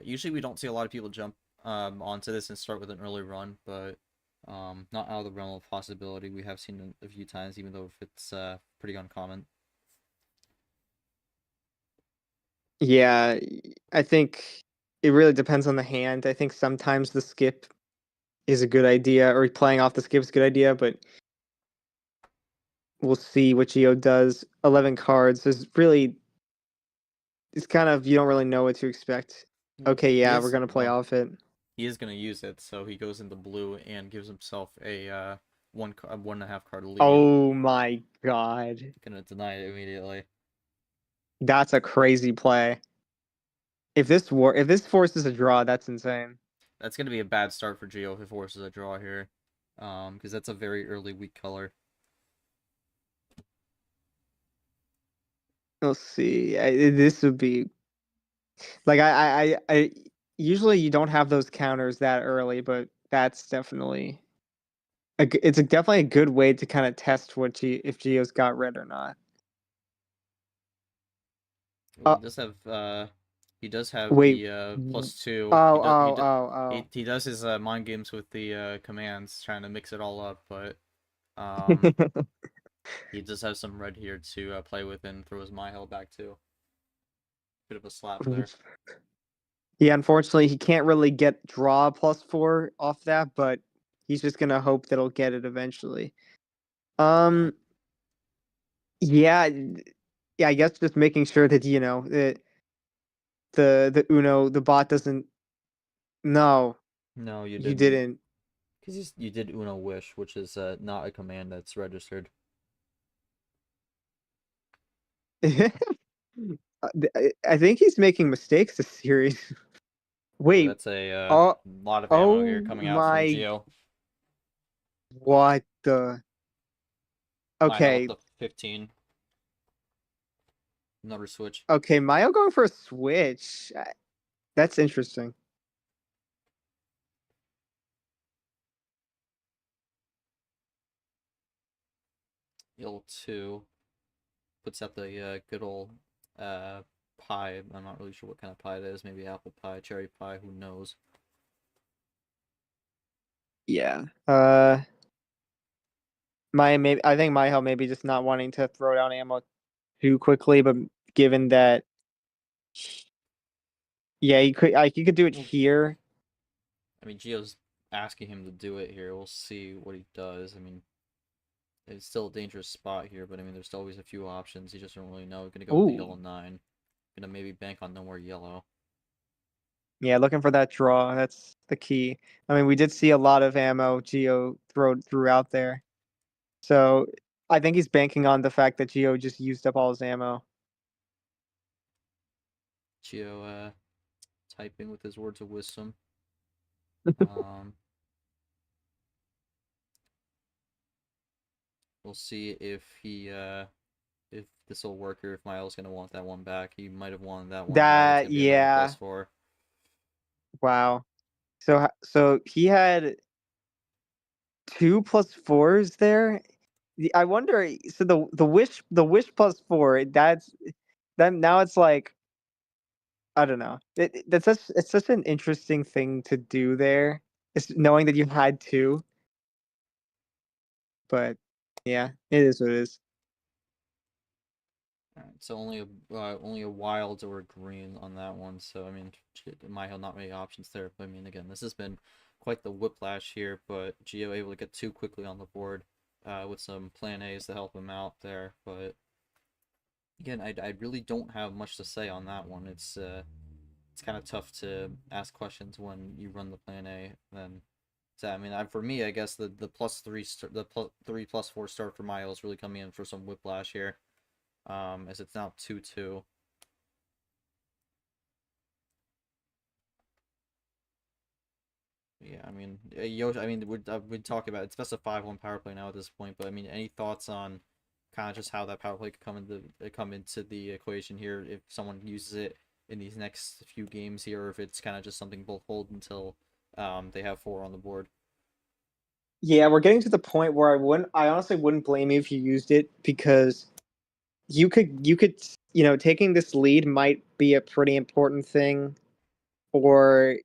Usually we don't see a lot of people jump onto this and start with an early run, but not out of the realm of possibility. We have seen it a few times, even though if it's pretty uncommon. yeah, I think it really depends on the hand. I think sometimes the skip is a good idea, or playing off the skip is a good idea, but we'll see what Geo does. 11 cards is really, it's kind of, you don't really know what to expect. Okay, yeah, we're Yes, gonna play well, off it. he is gonna use it, so he goes into blue and gives himself a 1.5 card lead. Oh my god. Gonna deny it immediately. That's a crazy play. If this forces a draw, that's insane. That's gonna be a bad start for Geo if it forces a draw here, because that's a very early weak color. Let's see. This would be like I usually you don't have those counters that early, but that's definitely definitely a good way to kind of test if Geo's got red or not. Well, Uh, he does have wait. the Oh, +2. oh, He oh, he does his mind games with the commands, trying to mix it all up, but oh. he does have some red here to play with and throw his Mihael back too. Bit of a slap there. Yeah, unfortunately, he can't really get draw +4 off that, but he's just gonna hope that he'll get it eventually. Yeah, yeah. I guess just making sure that that the bot doesn't. No, No, you you didn't. didn't. Because you did Uno Wish, which is not a command that's registered. I think he's making mistakes this series. Ooh, Wait. that's a Oh, lot of ammo here oh coming out from my. Geo. What the? Mihael up Okay. to 15. Another switch. Okay. Mayo going for a switch. That's interesting. Il2 puts out the good old pie. I'm not really sure what kind of pie it is. Maybe apple pie, cherry pie, who knows. Yeah. I think Mihail maybe just not wanting to throw down ammo too quickly, but given that, yeah, you could do it here. I mean, Geo's asking him to do it here. We'll see what he does. I mean, it's still a dangerous spot here, but I mean, there's still always a few options. He just don't really know. Gonna go with the Ooh. yellow 9. Gonna maybe bank on no more yellow. Yeah, looking for that draw. That's the key. I mean, we did see a lot of ammo Geo threw out there. So I think he's banking on the fact that Geo just used up all his ammo. Geo typing with his words of wisdom. Um, we'll see if this will work or if Miles gonna want that one back. He might have wanted that one back. It's That gonna be another yeah. +4. Wow. So he had 2 +4s there. I wonder. So the wish +4. That now it's like I don't know. It's such an interesting thing to do there. It's knowing that you had two, but yeah, it is what it is. Alright, so only a wild or a green on that one. So I mean, Miles not many options there. But I mean, again, this has been quite the whiplash here. But Geo able to get too quickly on the board, with some plan A's to help him out there. But again, I really don't have much to say on that one. It's kind of tough to ask questions when you run the plan A. Then, so I mean, for me, I guess the +3 +4 start for Miles really coming in for some whiplash here. As it's now 2-2. Yeah, I mean, I mean, we're talking about it's best of 5-1 power play now at this point. But I mean, any thoughts on kind of just how that power play could come into the equation here if someone uses it in these next few games here, or if it's kind of just something both hold until they have 4 on the board. Yeah, we're getting to the point where I honestly wouldn't blame you if you used it because you could taking this lead might be a pretty important thing, or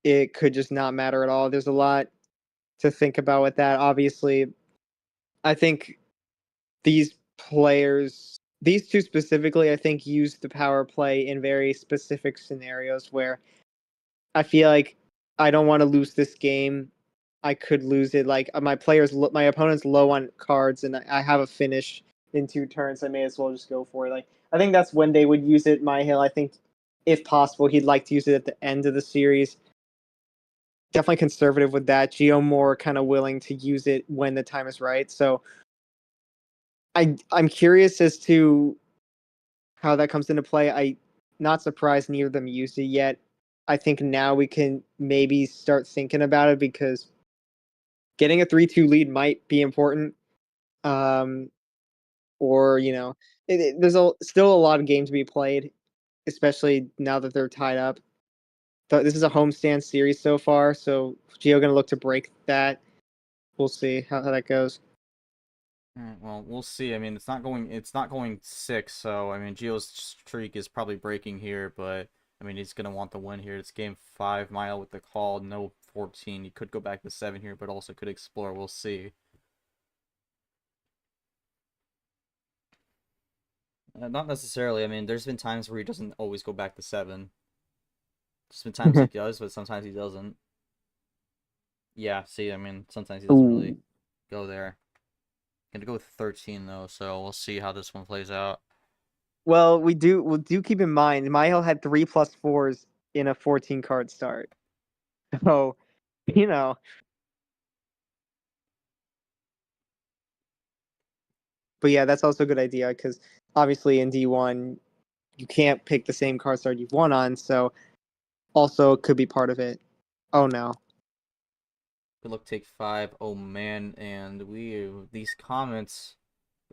it could just not matter at all. There's a lot to think about with that. Obviously, I think these players, these two specifically, I think use the power play in very specific scenarios where I feel like I don't want to lose this game. I could lose it. Like my opponent's low on cards, and I have a finish in 2 turns. I may as well just go for it. Like I think that's when they would use it. My hill. I think if possible, he'd like to use it at the end of the series. Definitely conservative with that. Geo more kind of willing to use it when the time is right. So I'm curious as to how that comes into play. I not surprised neither of them used it yet. I think now we can maybe start thinking about it because getting a 3-2 lead might be important. Or there's still a lot of games to be played, especially now that they're tied up. This is a homestand series so far, so Gio going to look to break that. We'll see how that goes. Well, we'll see. I mean, it's not going 6, so I mean, Gio's streak is probably breaking here, but I mean, he's gonna want the win here. It's game 5, Mihael with the call, no 14. He could go back to 7 here, but also could explore. We'll see. Not necessarily. I mean, there's been times where he doesn't always go back to 7. There's been times he does, but sometimes he doesn't. Yeah, see, I mean, sometimes he doesn't really go there. Gonna go with 13 though, so we'll see how this one plays out. Well, we'll do keep in mind, Mihail had 3+4s in a 14 card start. So, But yeah, that's also a good idea because obviously in D1 you can't pick the same card start you've won on, so also it could be part of it. Oh no. Good luck, take 5. Oh man, and these comments,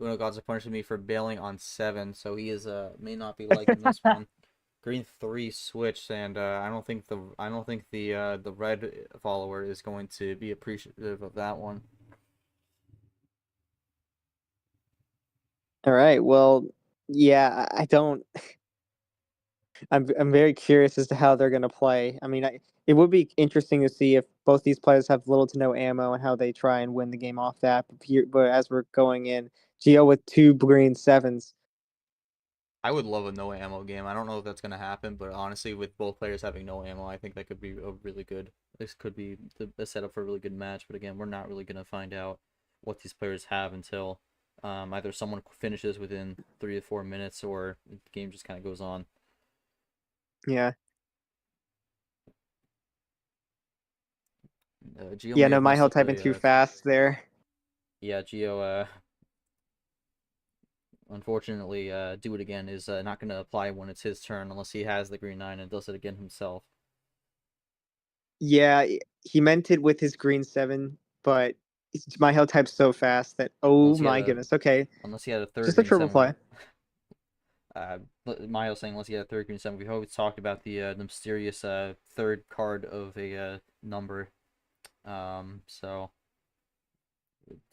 Uno Gods are punishing me for bailing on 7, so he is may not be liking this one. Green 3 switch, and I don't think the red follower is going to be appreciative of that one. All right. Well, yeah, I don't. I'm very curious as to how they're going to play. I mean, it would be interesting to see if both these players have little to no ammo and how they try and win the game off that. But as we're going in, Gio with 2 green 7s. I would love a no ammo game. I don't know if that's gonna happen, but honestly, with both players having no ammo, I think that could be a really good. This could be the setup for a really good match. But again, we're not really gonna find out what these players have until either someone finishes within 3 to 4 minutes, or the game just kind of goes on. Yeah. Gio Yeah, may no, have messed Mihail up typing too fast there. Yeah, Gio, unfortunately, do it again is not going to apply when it's his turn unless he has the green 9 and does it again himself. Yeah, he meant it with his green 7, but Mihail types so fast that, oh my goodness. Okay, Unless he had a third just a green triple 7. play. Miles saying unless he had a third green 7. We've always talked about the mysterious third card of a number. So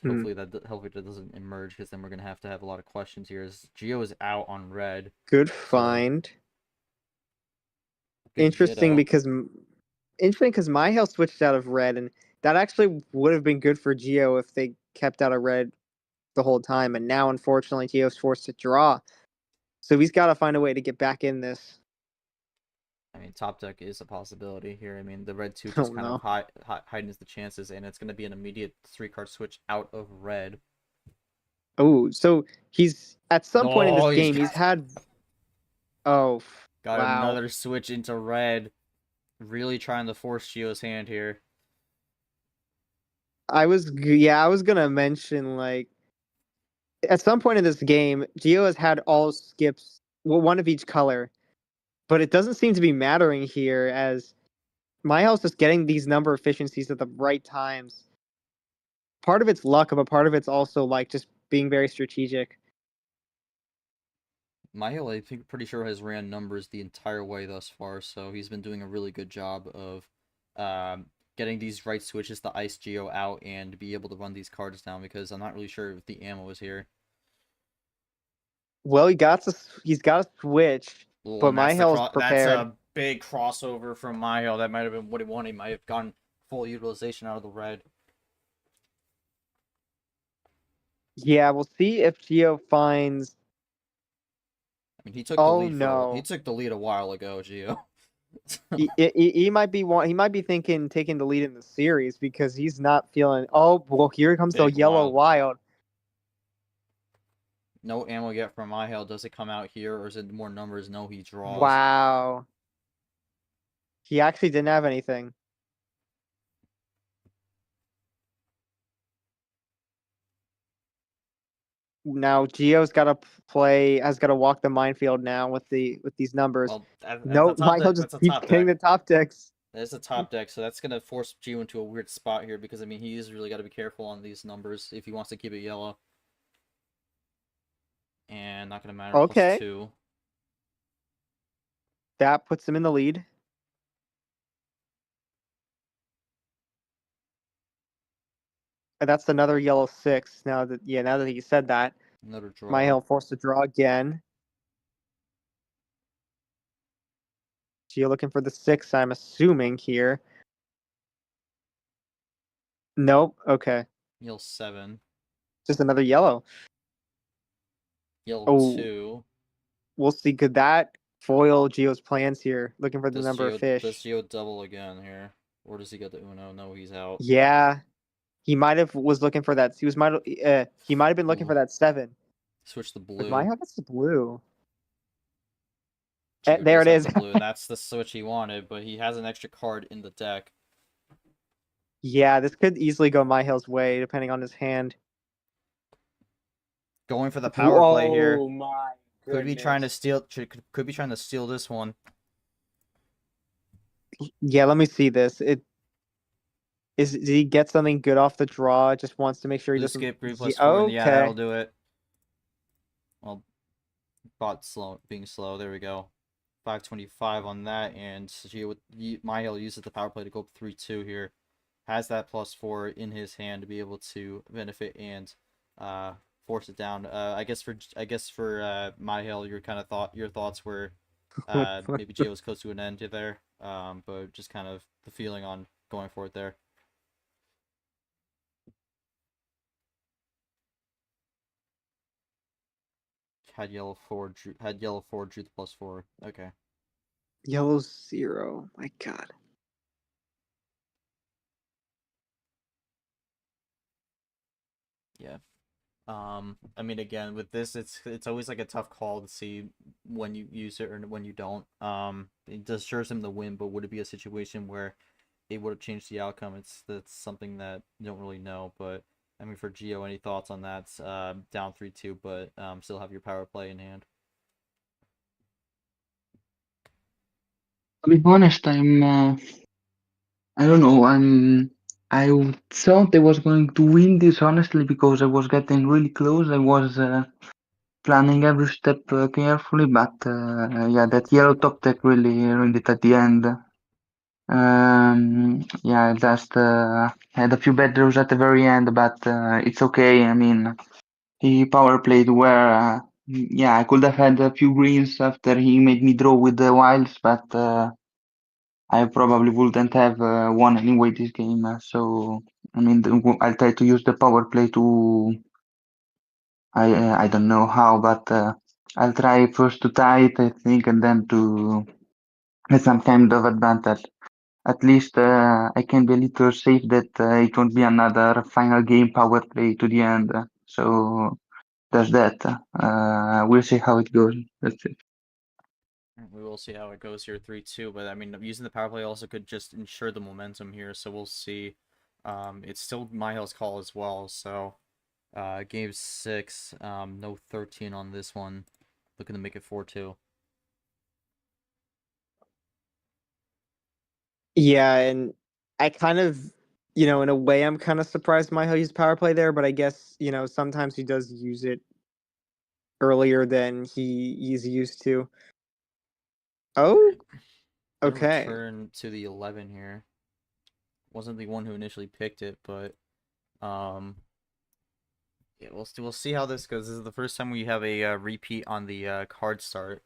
hopefully that doesn't emerge, because then we're gonna have a lot of questions here. As Geo is out on red. Good find. Good Interesting Ditto. because Mihail switched out of red, and that actually would have been good for Geo if they kept out of red the whole time. And now, unfortunately, Geo's forced to draw. So he's got to find a way to get back in this. I mean, top deck is a possibility here. I mean, the red 2 Oh just kind no. of heightens the chances, and it's going to be an immediate 3-card switch out of red. Oh, so he's at some point in this Oh, game, he's had. Oh, Got wow. another switch into red. Really trying to force Geo's hand here. I was gonna mention, like, at some point in this game, Geo has had all skips, well, one of each color, but it doesn't seem to be mattering here as my house is getting these number efficiencies at the right times. Part of it's luck, but part of it's also like just being very strategic. Mihael, I think, pretty sure has ran numbers the entire way thus far, so he's been doing a really good job of getting these right switches to ice Geo out and be able to run these cards down, because I'm not really sure if the ammo is here. Well, he's got a switch, Ooh, but and that's Mihail's that's prepared. a big crossover from Mihael. That might have been what he wanted. He might have gotten full utilization out of the red. Yeah, we'll see if Geo finds. I mean, he took the Oh lead he no. took the lead a while ago, Geo. He might be thinking taking the lead in the series because he's not feeling. Oh well, here comes the Big yellow wild. wild. No ammo yet from Mihael. Does it come out here, or is it more numbers? No, he draws. Wow. He actually didn't have anything. Now Gio's got to has got to walk the minefield now with these numbers. Well, that's No, a top Michael deck. just That's a keeps top getting deck. the top decks. There's a top deck, so that's gonna force Gio into a weird spot here because I mean he's really got to be careful on these numbers if he wants to keep it yellow. And not gonna matter. Okay. +2. That puts him in the lead. And that's another yellow 6. Now that he said that, Another draw. Mihail forced to draw again. Gio looking for the 6, I'm assuming here. Nope. Okay. Yellow 7. Just another yellow. Yellow Oh. 2. We'll see. Could that foil Gio's plans here? Looking for the Does number of Does fish. Gio double again here, or does he get the Uno? No, he's out. Yeah, he might have was looking for that. He might have been looking for that 7. Switch the But blue. Mihail gets the blue. Gio There does it have is. the blue, and that's the switch he wanted, but he has an extra card in the deck. Yeah, this could easily go Mihail's way depending on his hand. Going for the power play here. Oh my goodness. Could be trying to steal. Could be trying to steal this one. Yeah, let me see this. Did he get something good off the draw? Just wants to make sure he Blue doesn't. skip 3+4. Okay. Yeah, that'll do it. Well, bot being slow. There we go. 525 on that, and Mihail uses the power play to go up 3-2 here. Has that +4 in his hand to be able to benefit and force it down. I guess for Mihail, your thoughts were maybe Gio was close to an end there. But just kind of the feeling on going for it there. Had yellow 4, drew the +4. Okay. Yellow 0. My God. Yeah. I mean, again, with this, it's always like a tough call to see when you use it or when you don't. It assures him the win, but would it be a situation where it would have changed the outcome? That's something that you don't really know. But I mean, for Gio, any thoughts on that? Down 3-2, but still have your power play in hand. To be honest, I don't know. I thought I was going to win this honestly because I was getting really close. I was planning every step carefully, but yeah, that yellow top deck really ruined it at the end. Yeah, I just had a few bad draws at the very end, but it's okay. I mean, he power played where, yeah, I could have had a few greens after he made me draw with the wilds, but I probably wouldn't have won anyway this game. So, I mean, I'll try to use the power play to, I don't know how, but I'll try first to tie it, I think, and then to get some kind of advantage. At least I can be a little safe that it won't be another final game power play to the end. So there's that. We'll see how it goes. That's it. We will see how it goes here, 3-2. But I mean, using the power play also could just ensure the momentum here. So we'll see. It's still Mihail's call as well. So game 6, no 13 on this one. Looking to make it 4-2. Yeah, and I kind of, in a way, I'm kind of surprised Mihail used power play there, but I guess, sometimes he does use it earlier than he's used to. Oh, Gonna okay. return to the 11 here. Wasn't the one who initially picked it, but yeah, we'll see how this goes. This is the first time we have a repeat on the card start.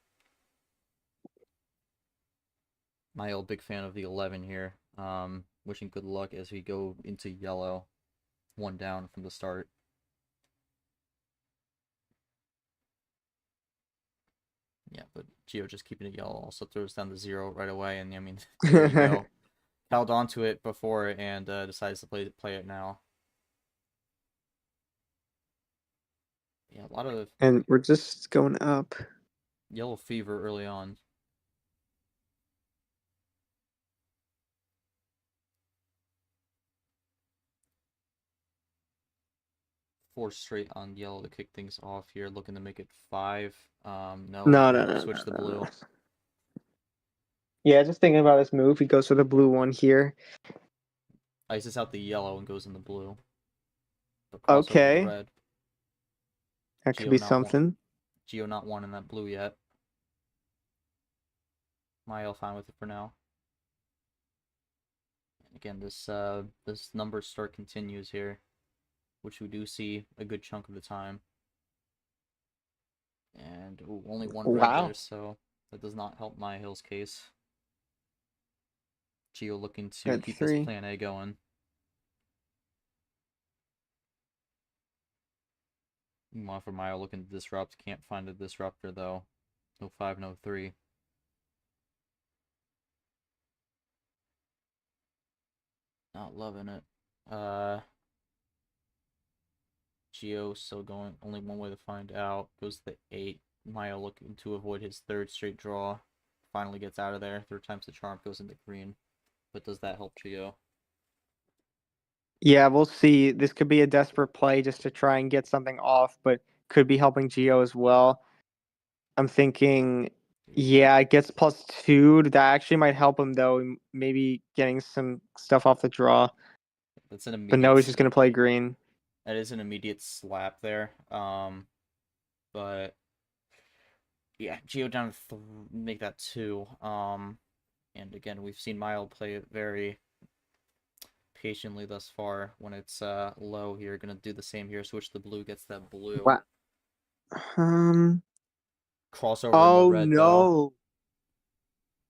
My old big fan of the 11 here. Wishing good luck as we go into yellow. 1 down from the start. Yeah, but Gio just keeping it yellow also throws down the 0 right away, and I mean, there you go. Held on to it before and decides to play it now. Yeah, a lot of And we're just going up. yellow fever early on. Four straight on yellow to kick things off here, looking to make it 5. No, No. switch the blue. Yeah, just thinking about his move. He goes for the blue one here. Ices out the yellow and goes in the blue. But crossover to the Okay, red. that could Geo be not one. something. Geo not one in that blue yet. Mihael fine with it for now. Again, this number start continues here, which we do see a good chunk of the time. And ooh, only one red Wow. there, so that does not help Mihael's case. Geo looking to Red keep 3. this plan A going. Meanwhile, for Mihael looking to disrupt, can't find a disruptor though. No 5, no 3. Not loving it. Geo still going, only one way to find out. Goes to the 8. Mihael looking to avoid his third straight draw. Finally gets out of there. Third time's the charm, goes into green. But does that help Geo? Yeah, we'll see. This could be a desperate play just to try and get something off, but could be helping Geo as well. I'm thinking, yeah, it gets +2. That actually might help him though. Maybe getting some stuff off the draw. That's an But no, immediate. he's just gonna play green. That is an immediate slap there. But yeah, Geo down to make that 2. And again, we've seen Mihael play it very patiently thus far. When it's low here, gonna do the same here. Switch the blue, gets that blue. Wow. Crossover in the Oh red though. no.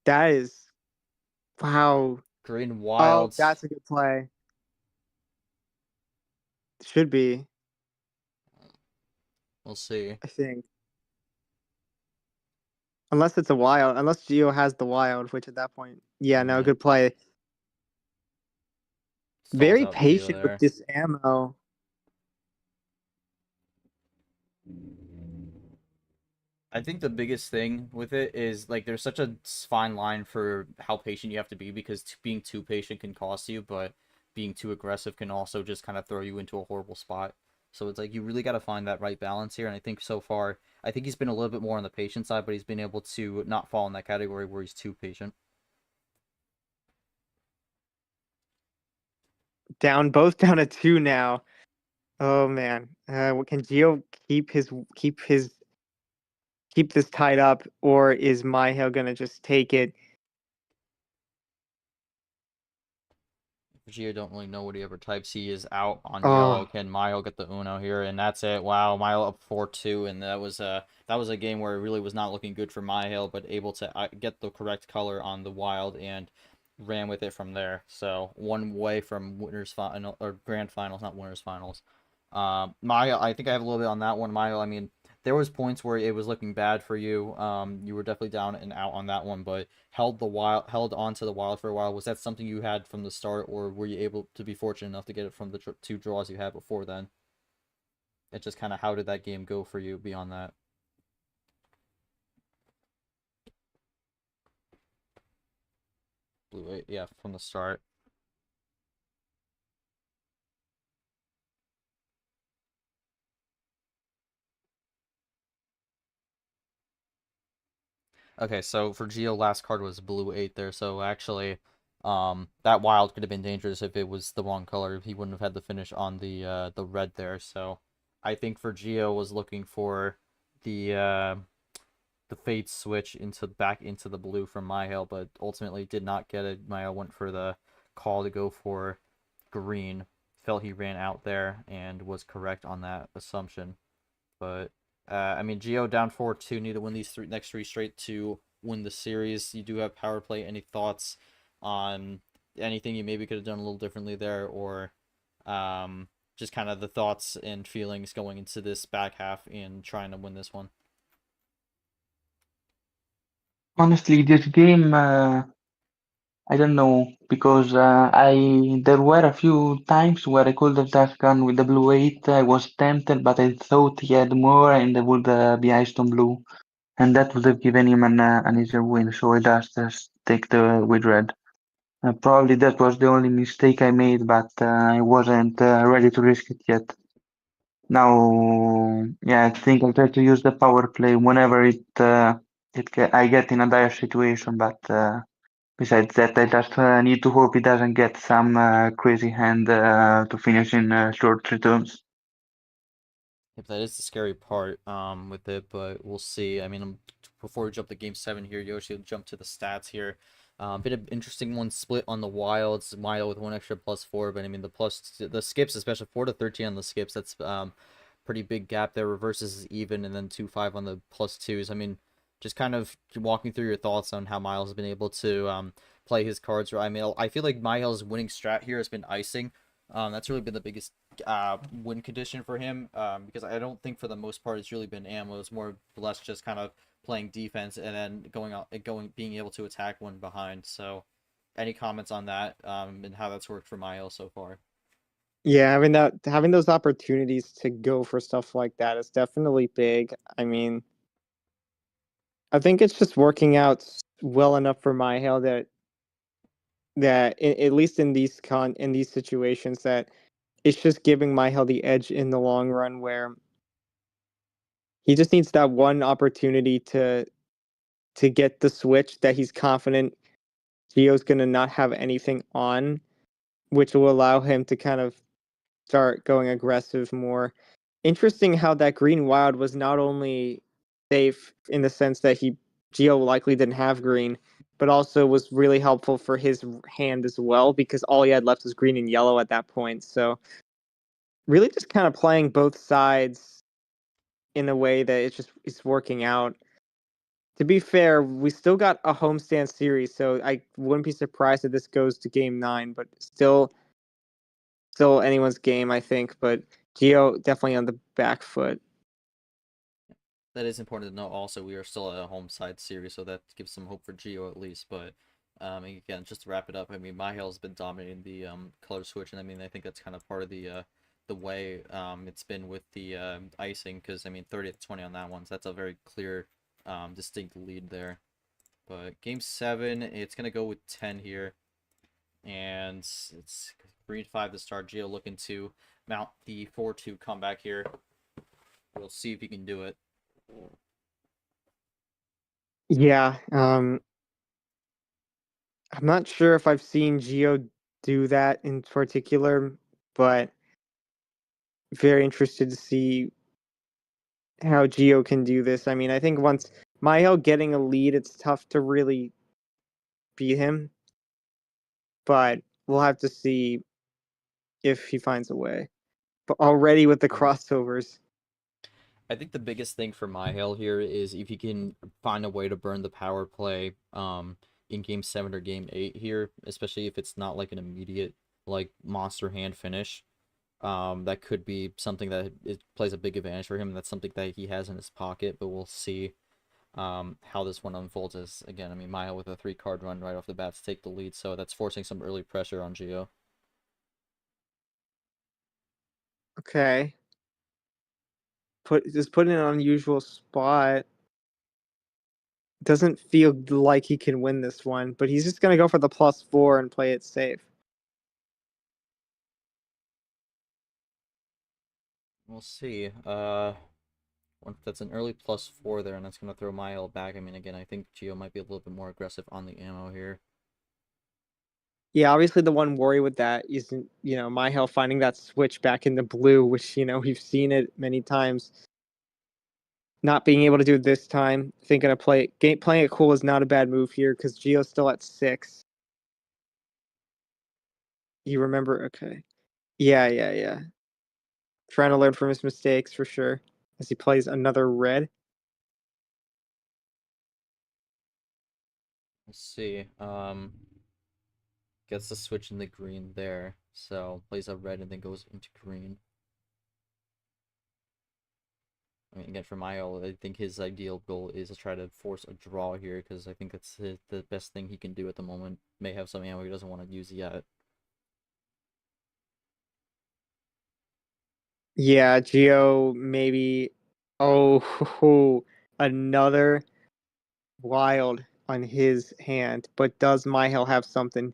That is wow. Green Oh, wilds. that's a good play. Should be, We'll see. I think. Unless it's a wild. Unless Geo has the wild, which at that point, yeah, no, Yeah. good play. Stalls Very out Geo patient with there. this ammo. I think the biggest thing with it is like there's such a fine line for how patient you have to be because being too patient can cost you, but being too aggressive can also just kind of throw you into a horrible spot. So it's like you really got to find that right balance here. And I think so far, I think he's been a little bit more on the patient side, but he's been able to not fall in that category where he's too patient. Both down to 2 now. Oh man. Can Geo keep this tied up, or is Mihail gonna just take it? Gio don't really know what he ever types. He is out on yellow. Oh, Can Mayo get the Uno here? And that's it. Wow, Mayo up 4-2, and that was a game where it really was not looking good for Mihail, but able to get the correct color on the wild and ran with it from there. So one way from winners final or grand finals, not winners finals. Mayo, I think I have a little bit on that one. Mayo, I mean, there was points where it was looking bad for you. You were definitely down and out on that one, but held on to the wild for a while. Was that something you had from the start, or were you able to be fortunate enough to get it from the 2 draws you had before then? It's just kind of how did that game go for you beyond that? Blue 8, yeah, from the start. Okay, so for Geo, last card was blue 8 there, so actually, that wild could have been dangerous if it was the wrong color. He wouldn't have had the finish on the red there, so I think for Geo was looking for the fade switch back into the blue from Mihail, but ultimately did not get it. Mihail went for the call to go for green. Felt he ran out there and was correct on that assumption. But I mean, Geo down 4-2, need to win these next 3 straight to win the series. You do have power play. Any thoughts on anything you maybe could have done a little differently there, or just kind of the thoughts and feelings going into this back half and trying to win this one? Honestly, this game, I don't know because I there were a few times where I could have just gone with the blue 8. I was tempted, but I thought he had more and I would be iced on blue, and that would have given him an easier win. So I just take the with red. Probably that was the only mistake I made, but I wasn't ready to risk it yet. Now, yeah, I think I'll try to use the power play whenever I get in a dire situation, but. Besides that, I just need to hope he doesn't get some crazy hand to finish in short returns. Yep, that is the scary part with it, but we'll see. I mean, before we jump to game 7 here, Yoshi will jump to the stats here. Bit of interesting one split on the wilds. Mihael with one extra +4, but I mean the skips, especially 4 to 13 on the skips. That's pretty big gap there. Reverses is even, and then 2-5 on the +2s. I mean, just kind of walking through your thoughts on how Miles has been able to play his cards. I mean, I feel like Miles' winning strat here has been icing. That's really been the biggest win condition for him, because I don't think for the most part it's really been ammo. It's more or less just kind of playing defense and then being able to attack one behind. So, any comments on that, and how that's worked for Miles so far? Yeah, having those opportunities to go for stuff like that is definitely big. I mean, I think it's just working out well enough for Mihail that at least in these situations that it's just giving Mihail the edge in the long run, where he just needs that one opportunity to get the switch that he's confident Gio's gonna not have anything on, which will allow him to kind of start going aggressive more. Interesting how that green wild was not only safe in the sense that Gio likely didn't have green, but also was really helpful for his hand as well, because all he had left was green and yellow at that point. So really just kind of playing both sides in a way that it's working out. To be fair, we still got a homestand series, so I wouldn't be surprised if this goes to game 9, but still anyone's game, I think, but Gio definitely on the back foot. That is important to know. Also, we are still a home side series, so that gives some hope for Geo at least. But again, just to wrap it up, I mean, Mihail's been dominating the color switch, and I mean, I think that's kind of part of the way it's been with the icing, because I mean, 30-20 on that one, so that's a very clear, distinct lead there. But game 7, it's gonna go with 10 here, and it's green 5 to start. Geo looking to mount the 4-2 comeback here. We'll see if he can do it. Yeah, I'm not sure if I've seen Gio do that in particular, but very interested to see how Gio can do this. I mean, I think once Mihail getting a lead, it's tough to really beat him, but we'll have to see if he finds a way. But already with the crossovers. I think the biggest thing for Mihail here is if he can find a way to burn the power play in game 7 or game 8 here, especially if it's not like an immediate like monster hand finish. That could be something that it plays a big advantage for him. That's something that he has in his pocket, but we'll see how this one unfolds. As again, I mean, Mihail with a 3-card run right off the bat to take the lead, so that's forcing some early pressure on Gio. Okay. Put in an unusual spot. Doesn't feel like he can win this one, but he's just gonna go for the +4 and play it safe. We'll see. That's an early +4 there, and that's going to throw Mihail back. I mean, again, I think Gio might be a little bit more aggressive on the ammo here. Yeah, obviously the one worry with that is, Mihail finding that switch back in the blue, which, we've seen it many times. Not being able to do it this time. Thinking of playing it cool is not a bad move here because Gio's still at 6. You remember? Okay. Yeah. Trying to learn from his mistakes for sure as he plays another red. Let's see. Gets the switch in the green there, so plays a red and then goes into green. I mean, again, for Mihael, I think his ideal goal is to try to force a draw here, because I think that's the best thing he can do at the moment. May have some ammo he doesn't want to use yet. Yeah, Geo maybe. Oh, another wild on his hand. But does Mihail have something?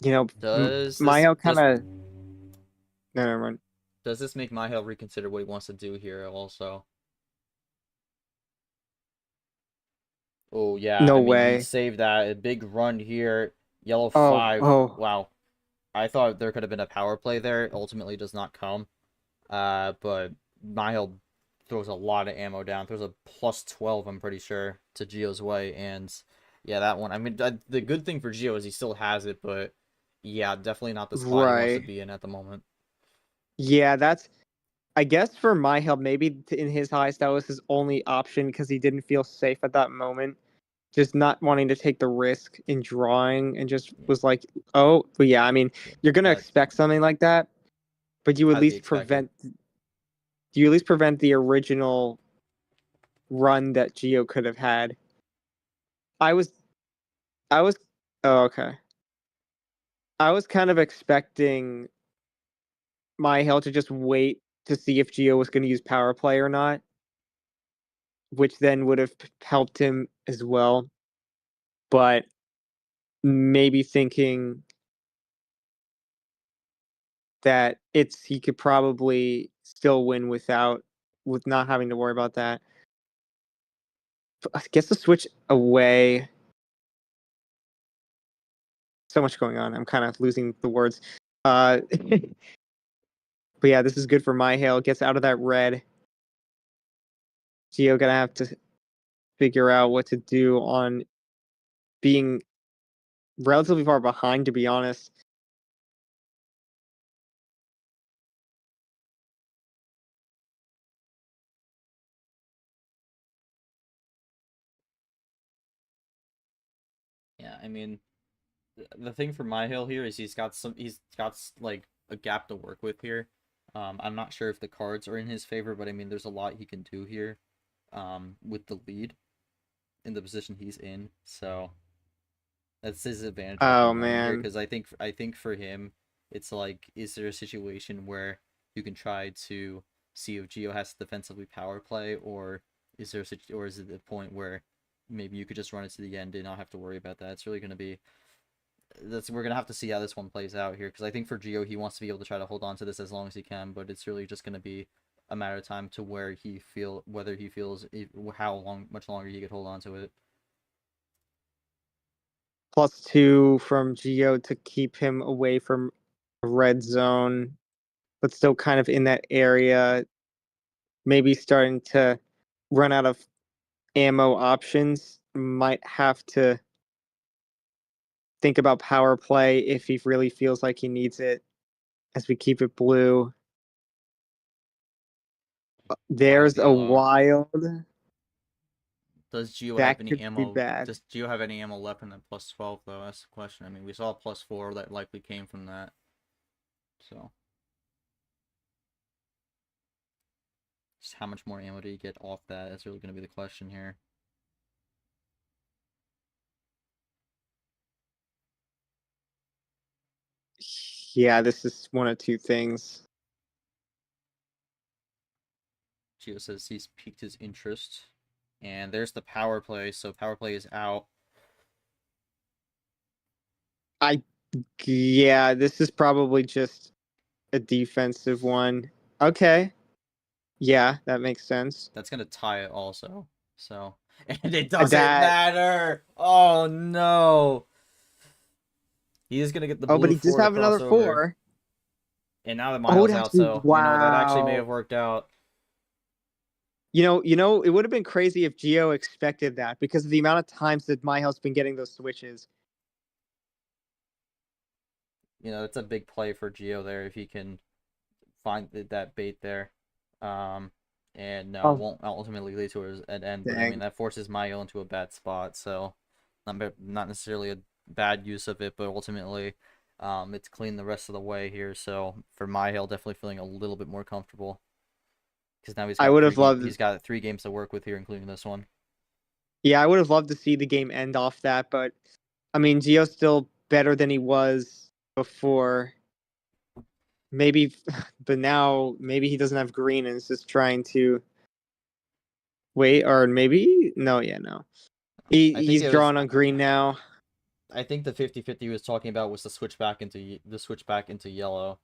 You know, Does this Mihail kind does of. No, never mind. does this make Mihael reconsider what he wants to do here also? Oh yeah, No I mean he way. saved that. A big run here. Yellow Oh, 5. oh, Wow. I thought there could have been a power play there. Ultimately does not come. But Mihael throws a lot of ammo down. Throws a plus 12, I'm pretty sure, to Geo's way. And yeah, that one. I mean, the good thing for Geo is he still has it, but yeah, definitely not the spot he wants to right. be in at the moment. Yeah, that's. I guess for Mihail, maybe in his eyes, that was his only option because he didn't feel safe at that moment. Just not wanting to take the risk in drawing and just Yeah, was like, oh, but yeah, I mean, you're gonna that expect something like that, but you at had to be least expected. prevent the original run that Geo could have had. I was I was oh, okay. I was kind of expecting Mihail to just wait to see if Geo was going to use power play or not, which then would have helped him as well. But maybe thinking that he could probably still win with not having to worry about that. But I guess the switch away. So much going on. I'm kind of losing the words. But yeah, this is good for Mihail. Gets out of that red. Geo gonna have to figure out what to do on being relatively far behind, to be honest. Yeah, I mean, the thing for Mihail here is he's got like a gap to work with here. I'm not sure if the cards are in his favor, but I mean, there's a lot he can do here, with the lead in the position he's in. So that's his advantage after Oh one here, man. because I think for him, it's like, is there a situation where you can try to see if Geo has to defensively power play, or or is it the point where maybe you could just run it to the end and not have to worry about that? It's really going to be we're gonna have to see how this one plays out here, because I think for Geo, he wants to be able to try to hold on to this as long as he can, but it's really just gonna be a matter of time to whether he feels much longer he could hold on to it. +2 from Geo to keep him away from a red zone, but still kind of in that area. Maybe starting to run out of ammo options. Might have to think about power play if he really feels like he needs it as we keep it blue. Wild There's a yellow. wild. Does Geo have That any could be ammo? bad. Does Geo have any ammo left in that plus 12 though? That's the question. I mean, we saw plus 4 that likely came from that. So, just how much more ammo do you get off that? That's really gonna be the question here. Yeah, this is one of two things. Geo says he's piqued his interest. And there's the power play, so power play is out. I Yeah, this is probably just a defensive one. Okay. Yeah, that makes sense. That's gonna tie it also. So, and it doesn't That matter. Oh no. He is gonna get the Oh, but blue he does 4 to have cross another over. 4. And now that Oh, it Miles out, actually so that actually may wow. have worked out. It would have been crazy if Geo expected that because of the amount of times that Mihail's been getting those switches. It's a big play for Geo there if he can find that bait there. And no, it Oh, won't ultimately lead to an end. But I mean, dang. that forces Mayo into a bad spot. So, not necessarily a bad use of it, but ultimately, it's clean the rest of the way here. So for Mihail, definitely feeling a little bit more comfortable. because now I would have loved. he's got 3 games to work with here, including this one. Yeah, I would have loved to see the game end off that, but I mean, Gio's still better than he was before. Maybe, but now maybe he doesn't have green and is just trying to wait, or maybe no, yeah, no. He's drawn on green now. I think the 50-50 he was talking about was the switch back into yellow.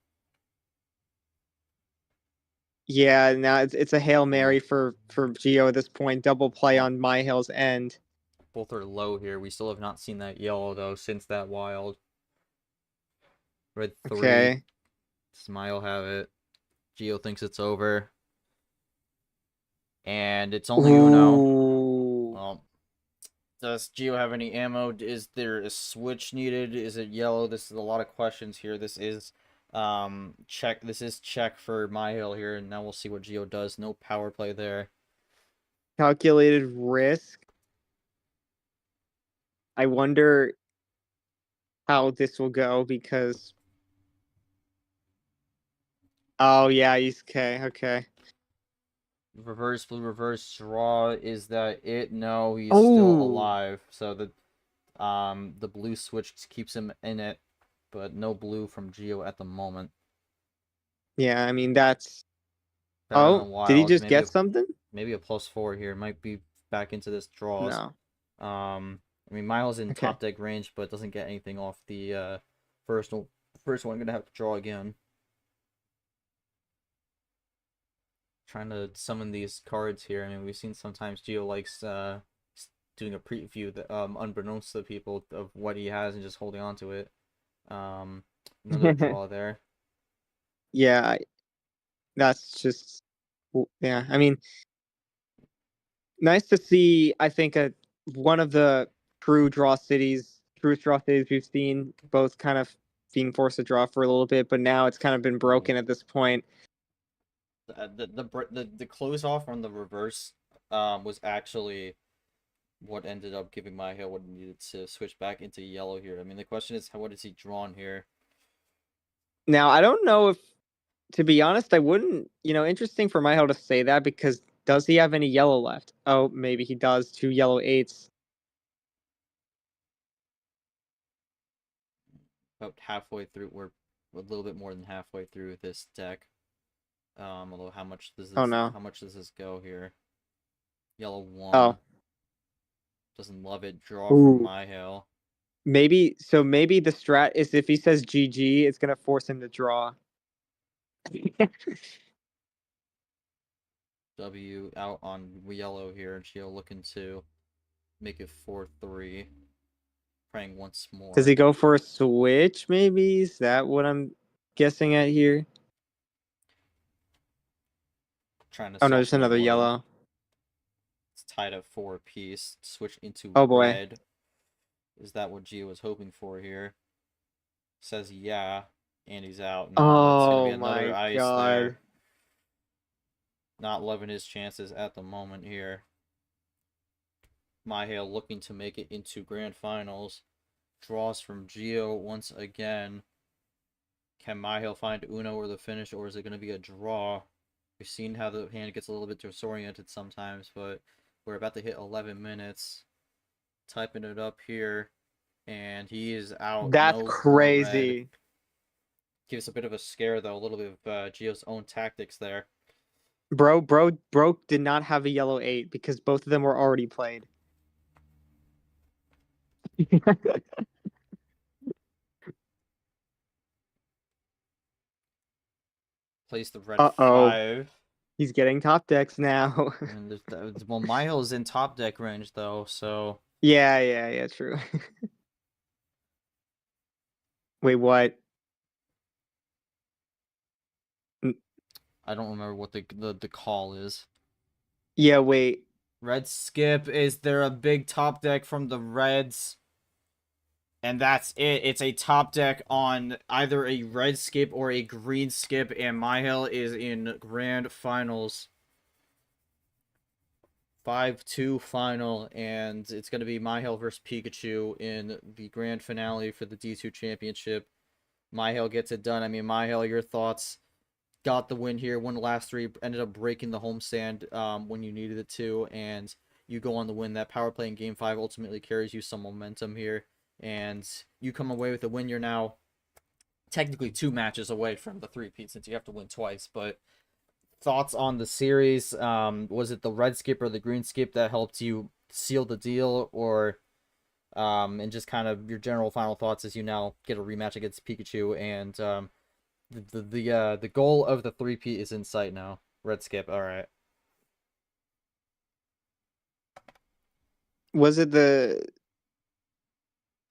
Yeah, now it's a Hail Mary for Gio at this point. Double play on Mihail's end. Both are low here. We still have not seen that yellow though since that wild. Red 3. Okay. Smile have it. Gio thinks it's over. And it's only Uno. Well, does Gio have any ammo? Is there a switch needed? Is it yellow? This is a lot of questions here. This is check. This is check for Mihael here, and now we'll see what Gio does. No power play there. Calculated risk. I wonder how this will go because. Oh yeah, he's okay. Okay. Reverse blue, reverse draw. Is that it? No, he's still alive. So the blue switch keeps him in it, but no blue from Gio at the moment. Yeah, I mean that's. Did he just get something? Maybe a +4 here. Might be back into this draws. No. I mean Mihael's in top deck range, but doesn't get anything off the first one. Gonna have to draw again. Trying to summon these cards here. I mean, we've seen sometimes Gio likes doing a preview that unbeknownst to people of what he has and just holding on to it. Another draw there. Yeah, that's just yeah. I mean, nice to see. I think one of the truest draw cities we've seen, both kind of being forced to draw for a little bit, but now it's kind of been broken at this point. The close off on the reverse was actually what ended up giving Mihael what he needed to switch back into yellow here. I mean, the question is, what is he drawn here? Now, I don't know if, to be honest, I wouldn't, interesting for Mihael to say that because does he have any yellow left? Oh, maybe he does. 2 yellow 8s. About halfway through, we're a little bit more than halfway through this deck. Although how much does this go here? Yellow 1. Oh. Doesn't love it. Draw from Mihael. Maybe the strat is if he says GG, it's gonna force him to draw. W out on yellow here, and Gio looking to make it 4-3. Praying once more. Does he go for a switch, maybe? Is that what I'm guessing at here? Trying to no, there's another yellow. It's tied at 4 apiece. Switch into Boy. red. Is that what Gio was hoping for here? Says yeah, and he's out. No, that's gonna be another ice there. Not loving his chances at the moment here. Mihael looking to make it into grand finals. Draws from Gio once again. Can Mihael find Uno or the finish, or is it going to be a draw? We've seen how the hand gets a little bit disoriented sometimes, but we're about to hit 11 minutes. Typing it up here, and he is out. That's crazy. Red. Gives a bit of a scare, though. A little bit of Gio's own tactics there. Bro did not have a yellow 8 because both of them were already played. Plays the red 5. He's getting top decks now. And well, Mihael's in top deck range, though, so... Yeah, true. Wait, what? I don't remember what the call is. Yeah, wait. Red skip. Is there a big top deck from the Reds? And that's it. It's a top deck on either a red skip or a green skip, and Mihael is in grand finals. 5-2 final, and it's going to be Mihael versus Pikachu in the grand finale for the D2 championship. Mihael gets it done. I mean, Mihael, your thoughts got the win here, won the last three, ended up breaking the homestand when you needed it to, and you go on the win. That power play in Game 5 ultimately carries you some momentum here, and you come away with a win. You're now technically 2 matches away from the three-peat since you have to win twice, but thoughts on the series? Was it the red skip or the green skip that helped you seal the deal, or and just kind of your general final thoughts as you now get a rematch against Pikachu, and the goal of the three-peat is in sight now. Red skip, all right. Was it the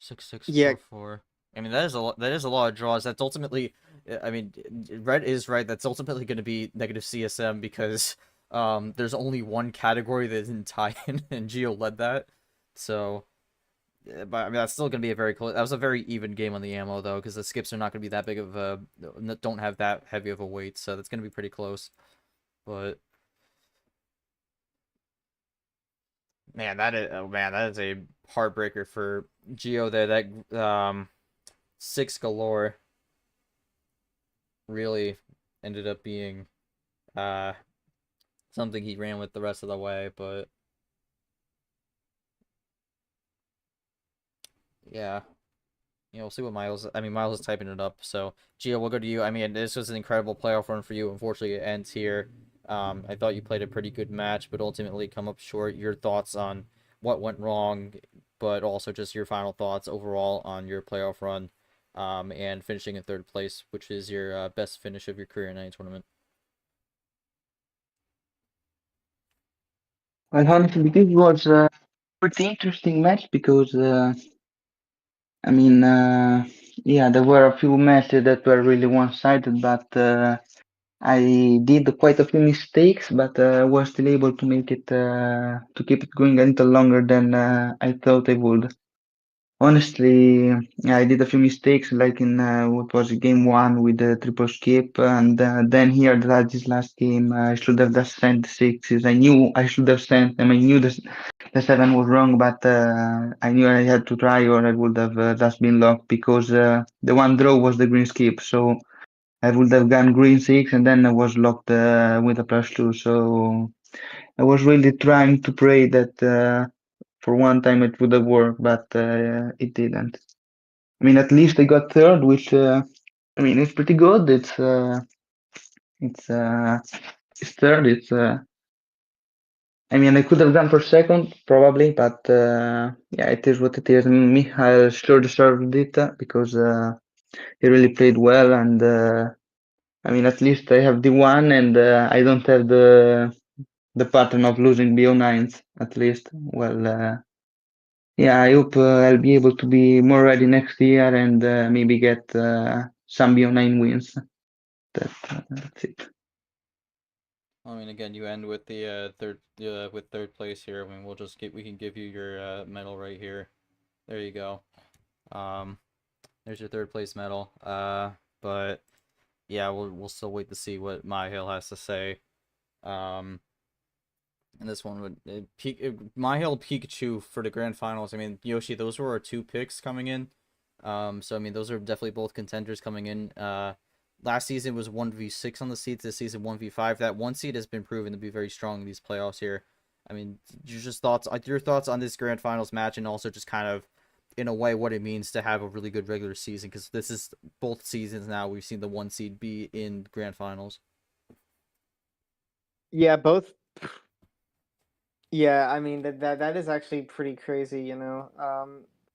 6-6-4-4. I mean, that is a lot. That is a lot of draws. That's ultimately, I mean, Red is right. That's ultimately going to be negative CSM because there's only one category that didn't tie in, and Geo led that. So, but I mean, that's still going to be a very close. That was a very even game on the ammo though, because the skips are not going to be that big of a, don't have that heavy of a weight. So that's going to be pretty close. But man, that is a heartbreaker for Geo there. That 6 galore really ended up being something he ran with the rest of the way, but yeah. We'll see what Miles is typing it up. So, Gio, we'll go to you. I mean, this was an incredible playoff run for you. Unfortunately, it ends here. I thought you played a pretty good match, but ultimately come up short. Your thoughts on what went wrong, but also just your final thoughts overall on your playoff run, and finishing in 3rd place, which is your best finish of your career in any tournament. Well, honestly, this was a pretty interesting match because, I mean, yeah, there were a few matches that were really one-sided, but I did quite a few mistakes, but was still able to make it to keep it going a little longer than I thought I would. Honestly, I did a few mistakes, like in what was it, game 1 with the triple skip, and then here this last game, I should have just sent the 6s. I knew I should have sent them. I knew the 7 was wrong, but I knew I had to try, or I would have just been locked because the one draw was the green skip. So I would have gone green 6, and then I was locked with a +2. So I was really trying to pray that for one time it would have worked, but it didn't. I mean, at least I got 3rd, which I mean, it's pretty good. It's 3rd. I mean, I could have gone for 2nd probably, but yeah, it is what it is. Mihael sure deserved it because he really played well, and I mean, at least I have the one, and I don't have the pattern of losing BO9s. At least, well. Yeah, I hope I'll be able to be more ready next year and maybe get some BO9 wins. That's it. I mean, again, you end with the with 3rd place here. I mean, we can give you your medal right here. There you go. There's your 3rd place medal. But yeah, we'll still wait to see what Mihael has to say. And this one would Mihael Pikachu for the grand finals. I mean, Yoshi, those were our 2 picks coming in. So I mean, those are definitely both contenders coming in. Last season was 1v6 on the seeds. This season 1v5. That 1 seed has been proven to be very strong in these playoffs here. I mean, your thoughts on this grand finals match, and also just kind of, in a way, what it means to have a really good regular season, because this is both seasons now we've seen the 1 seed be in grand finals. Yeah, both. Yeah, I mean that is actually pretty crazy, you know.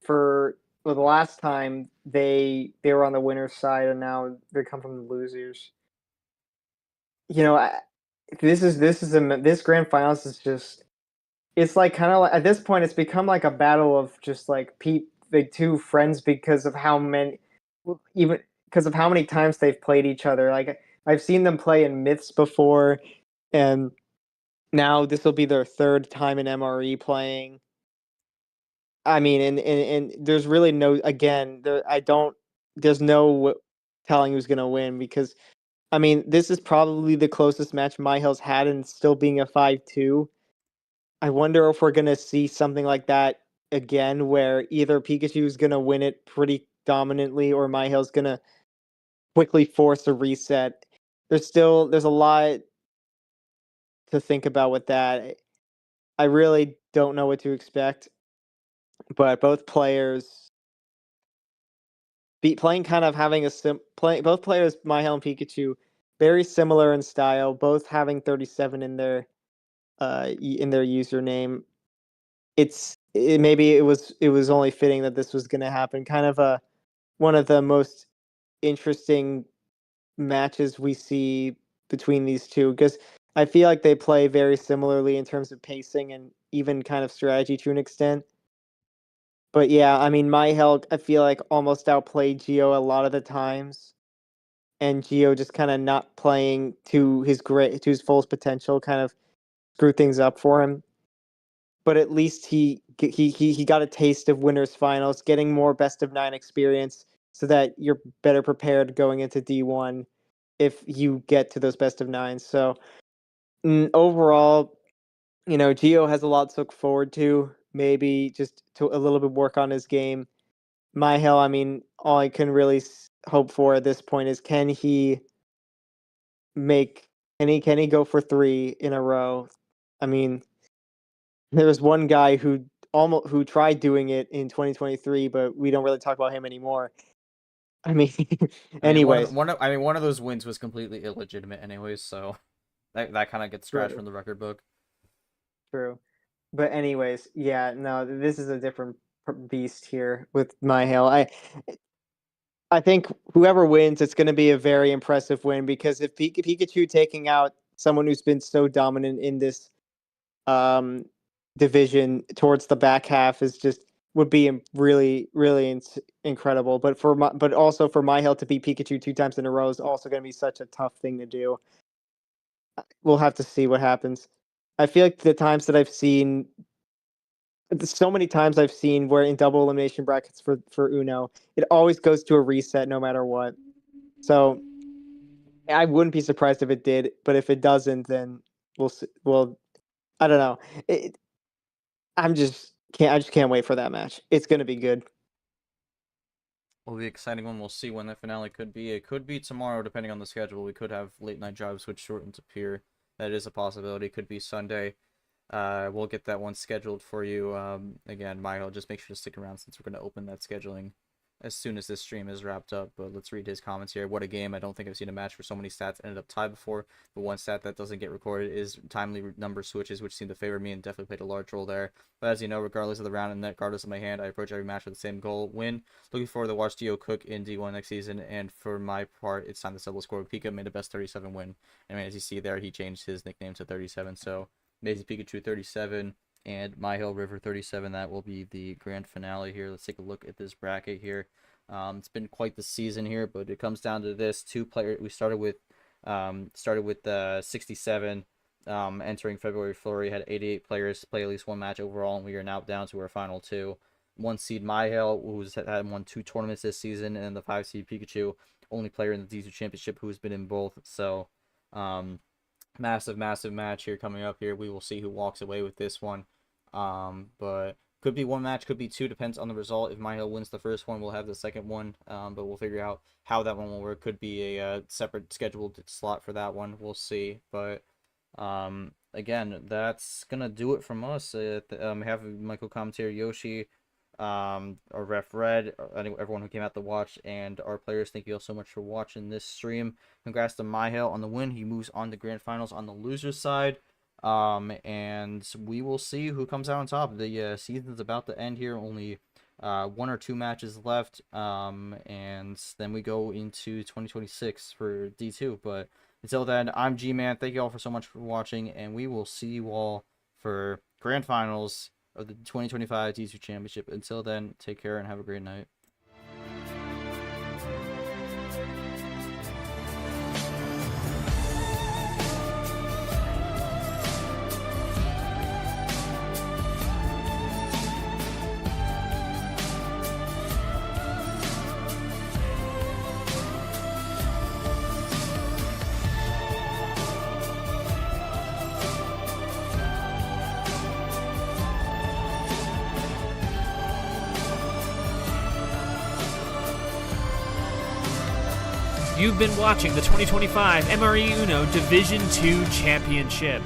For the last time they were on the winner's side, and now they come from the losers. You know, this grand finals is just, it's like kind of like, at this point it's become like a battle of just like the 2 friends because of how many, even because of how many times they've played each other. Like I've seen them play in myths before, and now this will be their 3rd time in MRE playing. I mean, and there's really no, again, there's no telling who's gonna win, because I mean, this is probably the closest match Mihail's had, and still being a 5-2. I wonder if we're gonna see something like that again, where either Pikachu's gonna win it pretty dominantly, or Mihail's gonna quickly force a reset. there's a lot to think about with that. I really don't know what to expect, but both players playing kind of having a both players, Mihael and Pikachu, very similar in style, both having 37 in their username. Maybe it was only fitting that this was going to happen. Kind of one of the most interesting matches we see between these two, because I feel like they play very similarly in terms of pacing and even kind of strategy to an extent. But yeah, I mean, Mihael, I feel like almost outplayed Geo a lot of the times, and Geo just kind of not playing to his fullest potential, kind of screwed things up for him. But at least he got a taste of winners finals, getting more best of 9 experience, so that you're better prepared going into D1 if you get to those best of 9s. So overall, Gio has a lot to look forward to. Maybe just to a little bit work on his game. Mihael, I mean, all I can really hope for at this point is can he go for 3 in a row? I mean, there was one guy who tried doing it in 2023, but we don't really talk about him anymore. I mean, anyways, one of those wins was completely illegitimate, anyways. So that kind of gets scratched from the record book. True. But anyways, yeah, no, this is a different beast here with Mihael. I think whoever wins, it's going to be a very impressive win, because if Pikachu taking out someone who's been so dominant in this division towards the back half would be really really incredible. But also for Mihael to beat Pikachu 2 times in a row is also going to be such a tough thing to do. We'll have to see what happens. I feel like so many times I've seen where in double elimination brackets for Uno, it always goes to a reset no matter what. So I wouldn't be surprised if it did, but if it doesn't, then we'll see. Well, I don't know. I just can't wait for that match. It's going to be good. Will be an exciting one. We'll see when the finale could be. It could be tomorrow, depending on the schedule. We could have late night jobs which shorten to peer. That is a possibility. Could be Sunday. We'll get that one scheduled for you. Again, Michael, just make sure to stick around since we're going to open that scheduling as soon as this stream is wrapped up. But let's read his comments here. What a game. I don't think I've seen a match where so many stats ended up tied before. The one stat that doesn't get recorded is timely number switches, which seem to favor me and definitely played a large role there. But as you know, regardless of the round and regardless of my hand, I approach every match with the same goal: win. Looking forward to watch Dio cook in D1 next season, and for my part, it's time to settle the score. Pika made a best 37 win. And as you see there, he changed his nickname to 37. So Amazing Pikachu 37 and Mihael River 37. That will be the grand finale here. Let's take a look at this bracket here. It's been quite the season here, but it comes down to this: 2 players. We started with 67 entering February. Flurry had 88 players play at least one match overall, and we are now down to our final 2. 1 seed Mihael, who's won 2 tournaments this season, and the 5 seed Pikachu, only player in the D2 championship who's been in both. So massive match here coming up here. We will see who walks away with this one. But could be 1 match, could be 2, depends on the result. If Mihael wins the first one, we'll have the second one, but we'll figure out how that one will work. Could be a separate scheduled slot for that one. We'll see. But again, that's gonna do it from us. We have Michael Commentator, Yoshi, our ref Red, everyone who came out to watch, and our players. Thank you all so much for watching this stream. Congrats to Mihael on the win. He moves on to grand finals on the loser's side. And we will see who comes out on top. The season's about to end here. Only 1 or 2 matches left. And then we go into 2026 for D2. But until then, I'm G-Man. Thank you all so much for watching, and we will see you all for grand finals of the 2025 D2 Championship. Until then, take care and have a great night. You've been watching the 2025 MRE Uno Division 2 Championship.